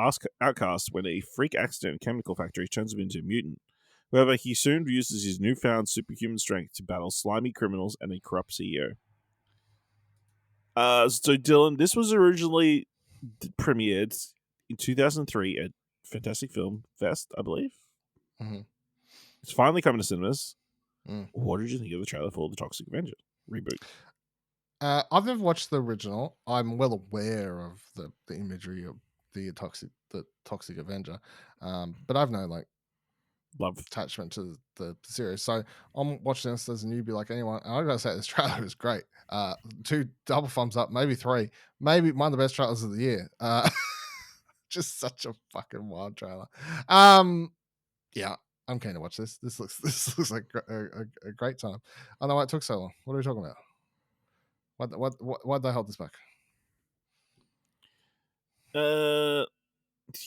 outcast when a freak accident at a chemical factory turns him into a mutant. However, he soon uses his newfound superhuman strength to battle slimy criminals and a corrupt CEO. So, Dylan, this was originally premiered in 2003 at Fantastic Film Fest, I believe. Mm-hmm. It's finally coming to cinemas. What did you think of the trailer for The Toxic Avenger reboot? I've never watched the original. I'm well aware of the imagery of the Toxic Avenger, but I've no Love attachment to the series. So I'm watching this as a newbie like anyone. And I gotta say, this trailer is great. 2 double thumbs up, maybe 3, maybe one of the best trailers of the year. Just such a fucking wild trailer. Yeah, I'm keen to watch this. This looks like a great time. I don't know why it took so long. What are we talking about? Why'd they hold this back? Here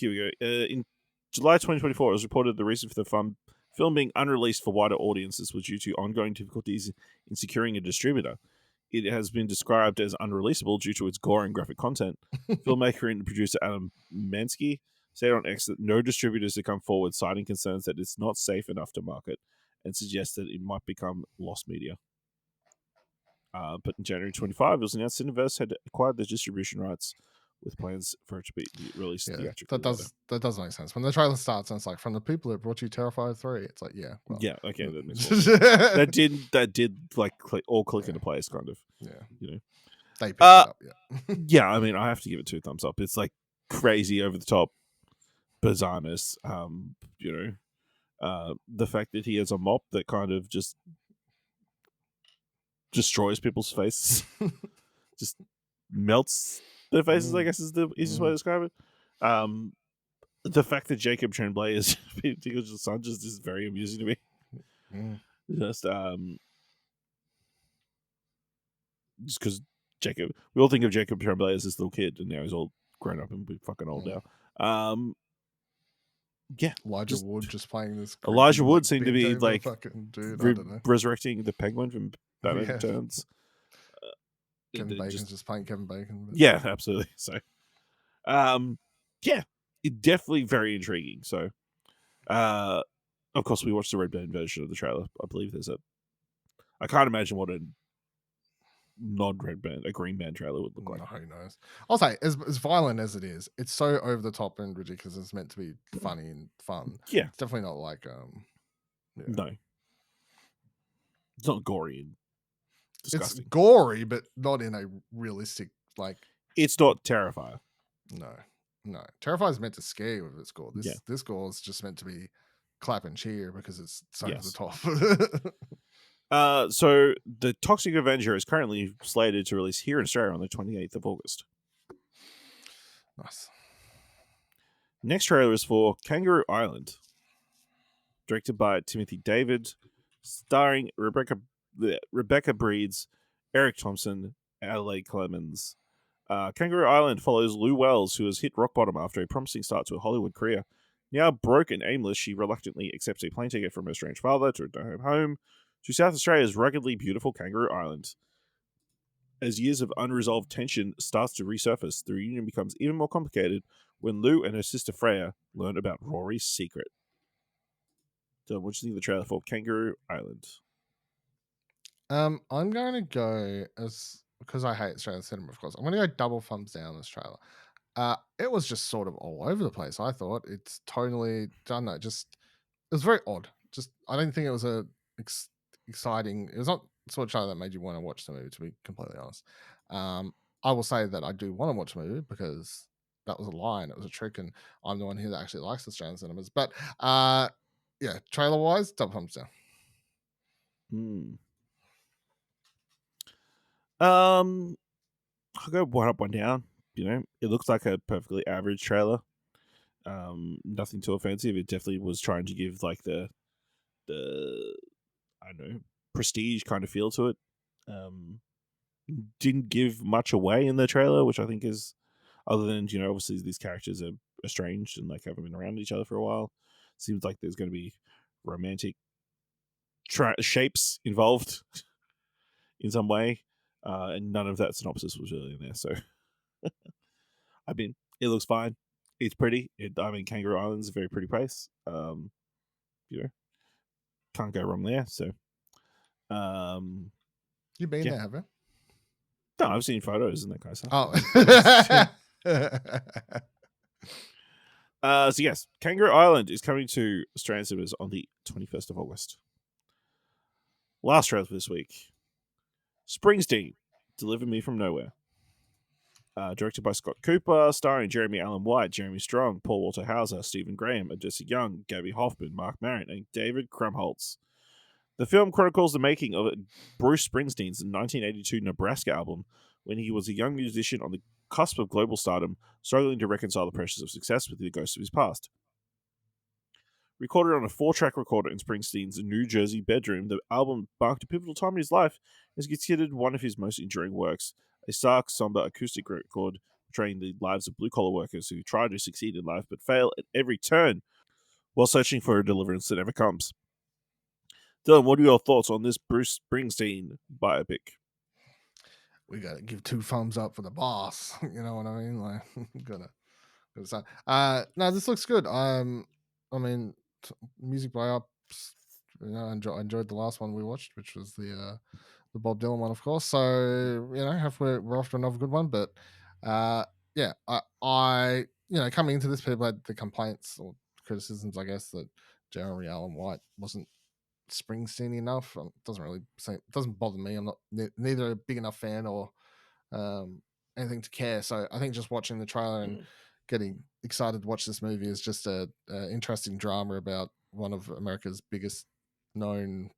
we go. In July 2024, it was reported the reason for the film being unreleased for wider audiences was due to ongoing difficulties in securing a distributor. It has been described as unreleasable due to its gore and graphic content. Filmmaker and producer Adam Mansky said on X that no distributors have come forward, citing concerns that it's not safe enough to market and suggests that it might become lost media. But in January 25, it was announced Cineverse had acquired the distribution rights with plans for it to be released theatrically. That does make sense. When the trailer starts and it's like, from the people that brought you Terrifier 3, it's like, yeah. Well, yeah, okay, that makes sense. that did like click into place, kind of. Yeah. They picked it up, yeah. Yeah, I mean, I have to give it 2 thumbs up. It's like crazy, over the top bizarreness. The fact that he has a mop that kind of just destroys people's faces, just melts their faces, I guess is the easiest way to describe it. The fact that Jacob Tremblay is Peter Dinklage's son just is very amusing to me. Just because we all think of Jacob Tremblay as this little kid, and now he's all grown up and fucking old now. Yeah, Elijah Wood just playing this. Elijah Wood seemed to be like fucking dude. I don't know. Resurrecting the Penguin from Batman Returns. Kevin Bacon's just playing Kevin Bacon. But... Yeah, absolutely. So, yeah, it definitely very intriguing. So, of course, we watched the red band version of the trailer. I believe I can't imagine what a non-red band, a green band trailer would look like. No, who knows? I'll say, as violent as it is, it's so over the top and ridiculous. It's meant to be funny and fun. Yeah, It's definitely not like no, it's not gory and disgusting. It's gory, but not in a realistic like. It's not Terrifier. No. Terrifier is meant to scare you with its gore. Yeah. This gore is just meant to be clap and cheer because it's so Yes. over the top. So the Toxic Avenger is currently slated to release here in Australia on the 28th of August. Nice. Next trailer is for Kangaroo Island, directed by Timothy David, starring Rebecca Breeds, Eric Thompson, Adelaide Clemens. Kangaroo Island follows Lou Wells, who has hit rock bottom after a promising start to a Hollywood career. Now broke and aimless, she reluctantly accepts a plane ticket from her strange father to return home to South Australia's ruggedly beautiful Kangaroo Island. As years of unresolved tension starts to resurface, the reunion becomes even more complicated when Lou and her sister Freya learn about Rory's secret. So, what do you think of the trailer for Kangaroo Island? I'm going to go because I hate Australian cinema, of course. I'm going to go double thumbs down this trailer. It was just sort of all over the place. I thought it's totally, I don't know, just it was very odd. Just I don't think it was exciting. It was not the sort of trailer that made you want to watch the movie. To be completely honest, I will say that I do want to watch the movie because that was a lie and it was a trick, and I'm the one here that actually likes Australian cinemas. But yeah, trailer wise, double thumbs down. I'll go one up, one down. You know, it looks like a perfectly average trailer. Nothing too offensive. It definitely was trying to give like the I don't know, prestige kind of feel to it. Didn't give much away in the trailer, which I think is, other than, you know, obviously these characters are estranged and like haven't been around each other for a while. Seems like there's going to be romantic shapes involved in some way, and none of that synopsis was really in there. So, I mean, it looks fine. It's pretty. Kangaroo Island's a very pretty place. You know, can't go wrong there. So, You've been there, have you? No, I've seen photos and that kind of stuff. Oh. So yes, Kangaroo Island is coming to Australian cinemas on the 21st of August. Last trailer for this week. Springsteen, Deliver Me From Nowhere. Directed by Scott Cooper, starring Jeremy Allen White, Jeremy Strong, Paul Walter Hauser, Stephen Graham, Odessa Young, Gabby Hoffman, Mark Maron, and David Krumholtz. The film chronicles the making of Bruce Springsteen's 1982 Nebraska album when he was a young musician on the cusp of global stardom, struggling to reconcile the pressures of success with the ghosts of his past. Recorded on a 4-track recorder in Springsteen's New Jersey bedroom, the album marked a pivotal time in his life and is considered one of his most enduring works, a stark, somber acoustic record portraying the lives of blue-collar workers who try to succeed in life but fail at every turn while searching for a deliverance that never comes. Dylan, what are your thoughts on this Bruce Springsteen biopic? We gotta give 2 thumbs up for the boss. You know what I mean? Like, gotta say. No, this looks good. I mean, music biopics. You know, I enjoyed the last one we watched, which was the Bob Dylan one, of course. So you know, we're off to another good one. But yeah, I you know, coming into this, people had the complaints or criticisms, I guess, that Jeremy Allen White wasn't Springsteen enough. It doesn't bother me. I'm not neither a big enough fan or anything to care. So I think just watching the trailer and getting excited to watch this movie is just a interesting drama about one of America's biggest known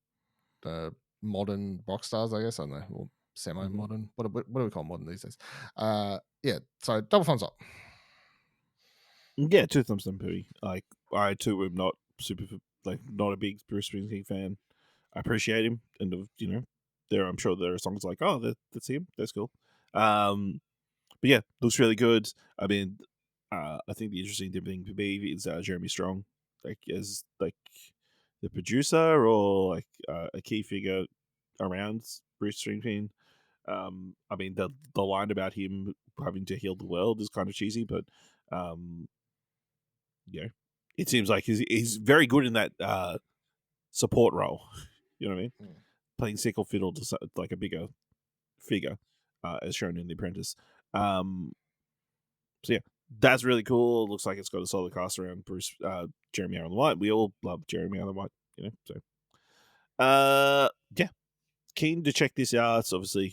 modern rock stars, I guess. I don't know, or semi-modern. What do we call modern these days? Yeah. So double thumbs up. Yeah, 2 thumbs up, Pooey. Like, I too am not not a big Bruce Springsteen fan. I appreciate him, and you know, I'm sure there are songs like, oh, that's him, that's cool. But yeah, looks really good. I mean, I think the interesting thing to me is Jeremy Strong, like as like the producer or like a key figure around Bruce Springsteen. I mean, the line about him having to heal the world is kind of cheesy, but you know, it seems like he's very good in that support role. You know what I mean? Playing sickle fiddle to like a bigger figure, as shown in The Apprentice. So yeah, that's really cool. Looks like it's got a solid cast around Bruce, Jeremy Allen White. We all love Jeremy Allen White, So, yeah, keen to check this out. It's obviously,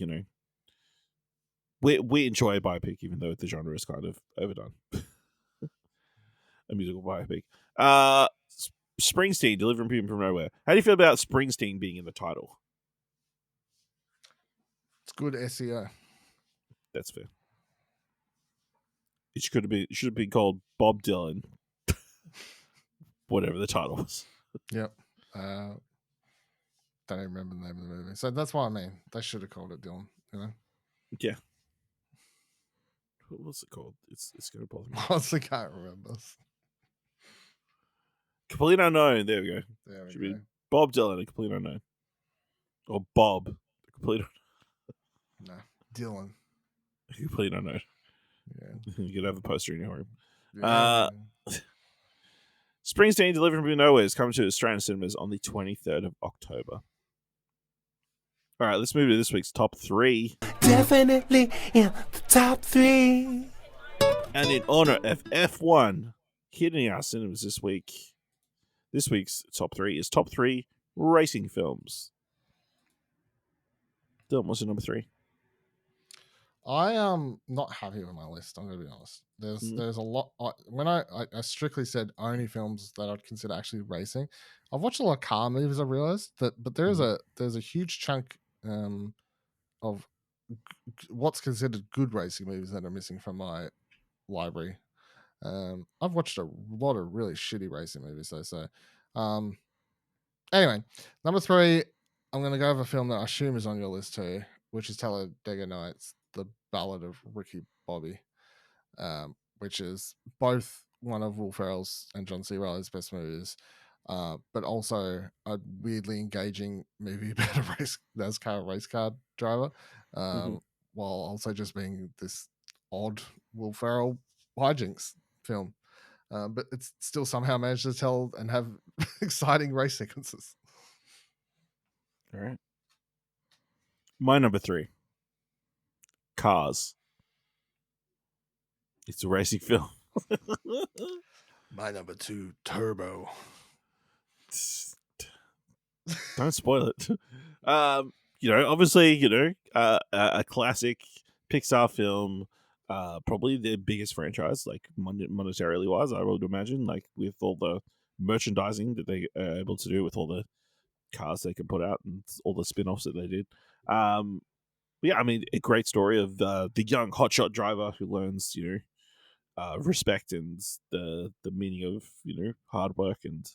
we enjoy a biopic, even though the genre is kind of overdone. A musical biopic. Springsteen, delivering people from nowhere. How do you feel about Springsteen being in the title? It's good SEO. That's fair. It should have been called Bob Dylan. Whatever the title was. Yep. Don't even remember the name of the movie. So that's what I mean. They should have called it Dylan, Yeah. What's it called? It's going to bother me. Honestly, can't remember. Complete Unknown. There we go. There we Should go. be Bob Dylan, a Complete Unknown. Or Bob, a Complete No, Dylan. Complete Unknown. Yeah. You could have a poster in your home. Yeah. Springsteen, delivering from nowhere, is coming to Australian cinemas on the 23rd of October. All right, let's move to this week's top 3. Definitely in the top 3. And in honor of F1 hitting our cinemas this week, this week's top 3 is top 3 racing films. Dylan, what's your number 3? I am not happy with my list. I'm going to be honest. There's a lot. When I strictly said only films that I'd consider actually racing, I've watched a lot of car movies. I realized that, but there's a huge chunk of what's considered good racing movies that are missing from my library. I've watched a lot of really shitty racing movies though. So, anyway, number 3, I'm going to go over a film that I assume is on your list too, which is Talladega Nights, The Ballad of Ricky Bobby, which is both one of Will Ferrell's and John C. Reilly's best movies, but also a weirdly engaging movie about a NASCAR race car driver, while also just being this odd Will Ferrell hijinks film. But it's still somehow managed to tell and have exciting race sequences. All right. My number 3. Cars. It's a racing film. My number 2, Turbo. Don't spoil it. Obviously, a classic Pixar film, probably their biggest franchise, like monetarily wise, I would imagine, like with all the merchandising that they are able to do with all the cars they can put out and all the spin-offs that they did. Yeah, I mean, a great story of the young hotshot driver who learns, respect and the meaning of, hard work, and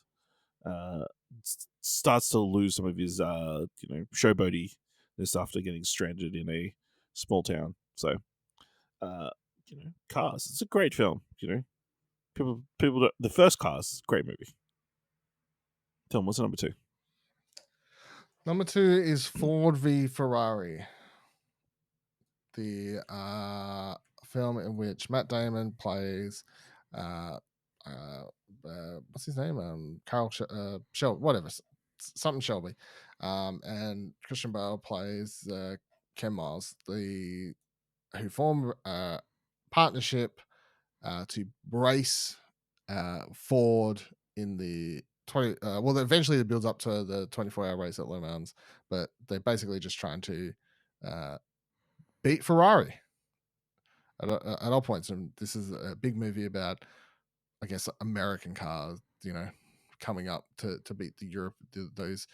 starts to lose some of his, showboaty after getting stranded in a small town. So, Cars. It's a great film. People. The first Cars, great movie. Tell them, what's number 2? Number 2 is Ford v Ferrari, the film in which Matt Damon plays what's his name? Carl Shelby, whatever, something Shelby, and Christian Bale plays Ken Miles, who form a partnership to race Ford in the 20. Eventually it builds up to the 24-hour race at Le Mans, but they're basically just trying to beat Ferrari at all points. And this is a big movie about, I guess, American cars, coming up to beat those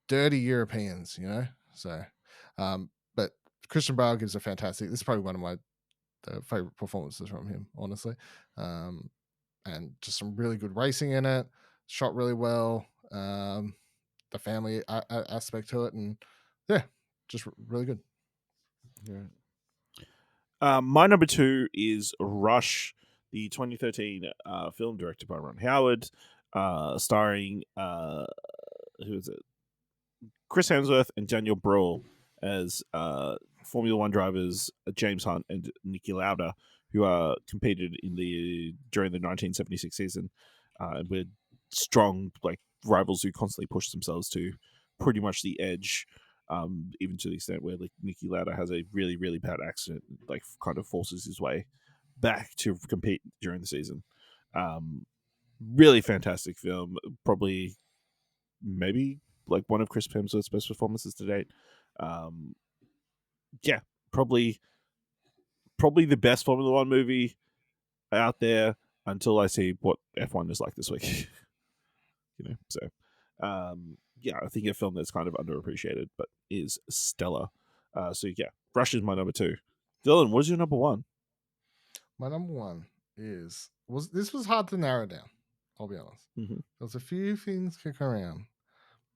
dirty Europeans, So, but Christian Bale gives a fantastic. This is probably one of my favorite performances from him, honestly, and just some really good racing in it. Shot really well. The family aspect to it, and yeah, just really good. Yeah. My number 2 is Rush, the 2013 film directed by Ron Howard, starring who is it? Chris Hemsworth and Daniel Bruhl as Formula One drivers James Hunt and Niki Lauda, who competed during the 1976 season, with strong rivals who constantly pushed themselves to pretty much the edge. even to the extent where like Nicky Lauda has a really, really bad accident, like kind of forces his way back to compete during the season. Really fantastic film. Probably, maybe like one of Chris Hemsworth's best performances to date. Yeah, probably the best Formula One movie out there until I see what F1 is like this week. So yeah, I think a film that's kind of underappreciated but is stellar. So yeah, Rush is my number 2. Dylan, what's your number 1? My number 1 this was hard to narrow down. I'll be honest. Mm-hmm. There's a few things kicking around,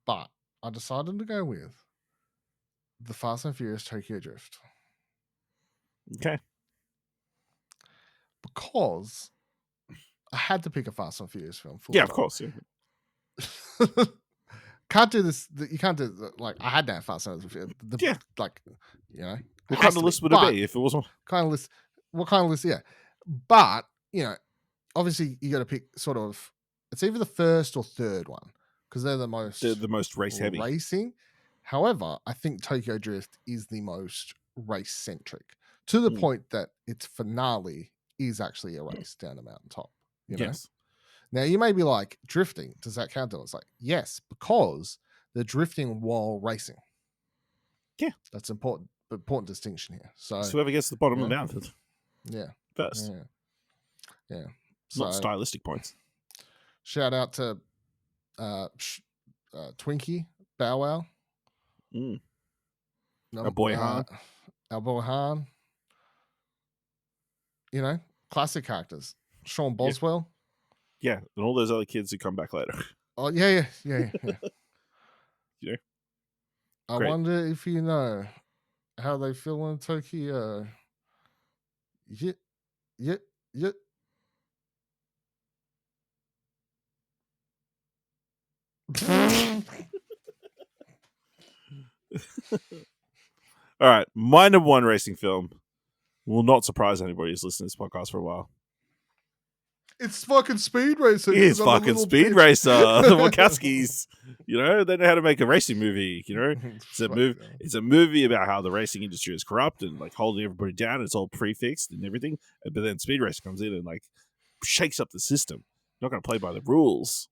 but I decided to go with the Fast and Furious Tokyo Drift. Okay. Because I had to pick a Fast and Furious film. Yeah, of course. Yeah. Can't do this. You can't do like I had that Fast and Furious. Yeah. Like, you know. What kind of list would it be if it wasn't? Kind of list. What kind of list? Yeah. But, obviously you got to pick sort of, it's either the first or third one because they're the most race heavy. Racing. However, I think Tokyo Drift is the most race centric to the point that its finale is actually a race down the mountaintop. Yes. Now you may be like, drifting, does that count? It's like, yes, because they're drifting while racing. Yeah. That's important distinction here. So whoever gets to the bottom of the mountain. Yeah. First. Yeah. Not stylistic points. Shout out to Twinkie Bow Wow. Our boy Han. Our boy Han. Classic characters. Sean Boswell. Yeah, and all those other kids who come back later. Oh, yeah. I Great. wonder if you know how they feel in Tokyo. Yeah. All right, my number 1 racing film will not surprise anybody who's listened to this podcast for a while. It's fucking Speed Racer. It's fucking Speed Racer. The Wachowskis, they know how to make a racing movie. It's a movie about how the racing industry is corrupt and like holding everybody down. It's all prefixed and everything. But then Speed Racer comes in and like shakes up the system. Not going to play by the rules.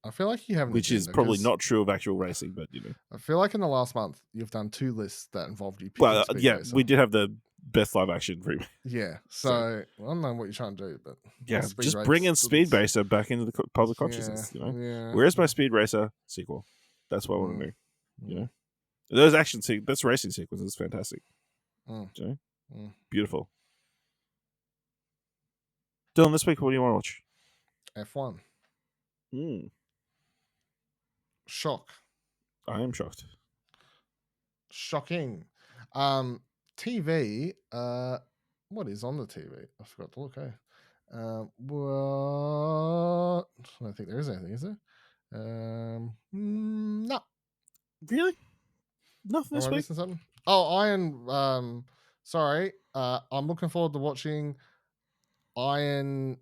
I feel like you haven't, which is probably not true of actual racing, but I feel like in the last month you've done 2 lists that involved you. Well, Speed yeah, Racer. we did have the best live action remake. Yeah, so I don't know what you're trying to do, but yeah, just bringing Speed Racer back into the public consciousness. Yeah. Where's my Speed Racer sequel? That's what I want to do. Those that's racing sequences, fantastic. Beautiful. Dylan, this week, what do you want to watch? F1. Shock. I am shocked. Shocking. TV. What is on the TV? I forgot to look. What? I don't think there is anything, is there? No. Really? Nothing this Am I week? missing something? Oh, Iron. Sorry. I'm looking forward to watching Iron.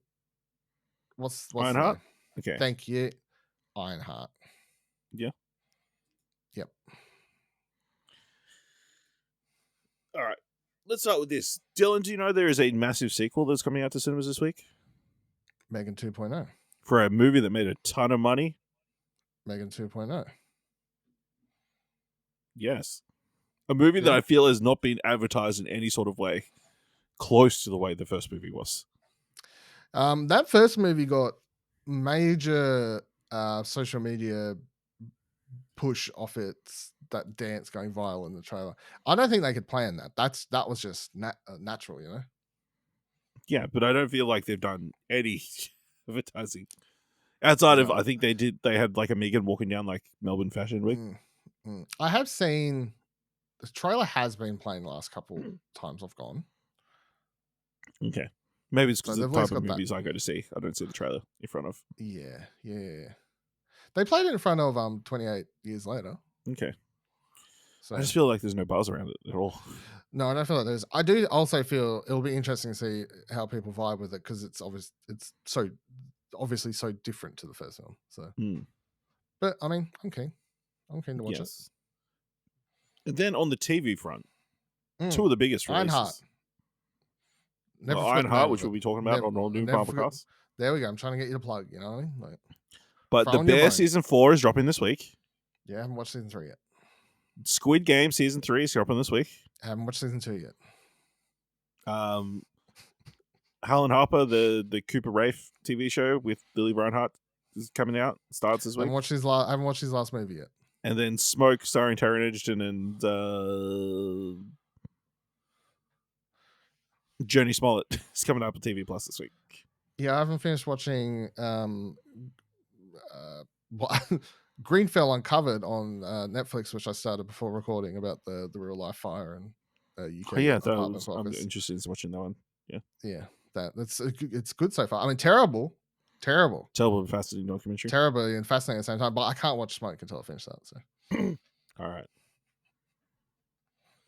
What's Ironheart? Okay. Thank you. Ironheart. Yeah. Yep. All right. Let's start with this. Dylan, do you know there is a massive sequel that's coming out to cinemas this week? Megan 2.0. For a movie that made a ton of money? Megan 2.0. Yes. A movie that I feel has not been advertised in any sort of way close to the way the first movie was. That first movie got major social media push off that dance going viral in the trailer. I don't think they could plan that. That was just natural, Yeah, but I don't feel like they've done any advertising outside of, I think they had like a Megan walking down like Melbourne Fashion Week. I have seen the trailer has been playing the last couple times I've gone. Okay. Maybe it's because So of the type of movies I go to see. I don't see the trailer in front of. Yeah. They played it in front of 28 years later. Okay. So I just feel like there's no buzz around it at all. No, I don't feel like there's. I do also feel it'll be interesting to see how people vibe with it because it's obviously so different to the first film. So, but I mean, I'm keen to watch it. And then on the TV front, Mm. two of the biggest releases. Ironheart. Never forgot the Ironheart, name which of we'll it. be talking about on all new never forgot- podcasts. There we go. I'm trying to get you to plug. You know what I mean? Like, But throw The on your Bear bone. Season 4 is dropping this week. Yeah, I haven't watched season 3 yet. Squid Game Season 3 is dropping this week. I haven't watched season 2 yet. Hal and Harper, the Cooper Rafe TV show with Billy Reinhart is coming out. Starts this I week. haven't watched his last movie yet. And then Smoke, starring Taron Egerton and Joni Smollett, is coming up on TV Plus this week. Yeah, I haven't finished watching Greenfell Uncovered on Netflix, which I started before recording, about the real life fire and UK apartment I'm blockers. interested in watching that one. Yeah, it's good so far. I mean, terrible, Terrible and fascinating documentary. terrible and fascinating at the same time. But I can't watch Smoke until I finish that. So All right.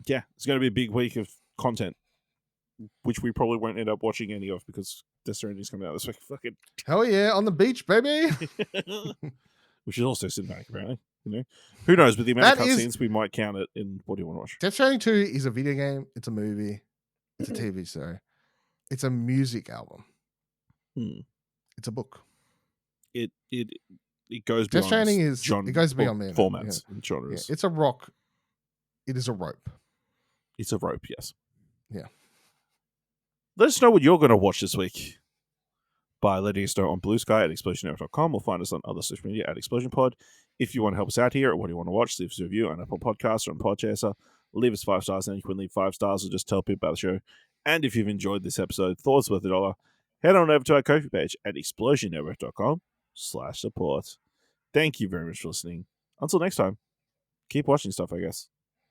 Yeah, it's going to be a big week of content, which we probably won't end up watching any of because Death Stranding's coming out this week. Fucking, hell yeah, on the beach, baby. which is also cinematic, apparently. You know, who knows? With the amount That of is- cutscenes, we might count it in what do you want to watch? Death Stranding 2 is a video game. It's a movie. It's a TV show. It's a music album. Hmm. It's a book. It goes Death beyond Stranding is genre, it goes beyond me. formats and Yeah, genres. it's a rock. It is a rope. It's a rope, yes. Yeah. Let us know what you're going to watch this week by letting us know on Blue Sky at explosionnetwork.com or find us on other social media at ExplosionPod. If you want to help us out here, or what do you want to watch, leave us a review on Apple Podcasts or on Podchaser. Leave us 5 stars, and you can leave 5 stars or just tell people about the show. And if you've enjoyed this episode, thought it's worth $1, head on over to our Ko-fi page at explosionnetwork.com/support. Thank you very much for listening. Until next time, keep watching stuff, I guess.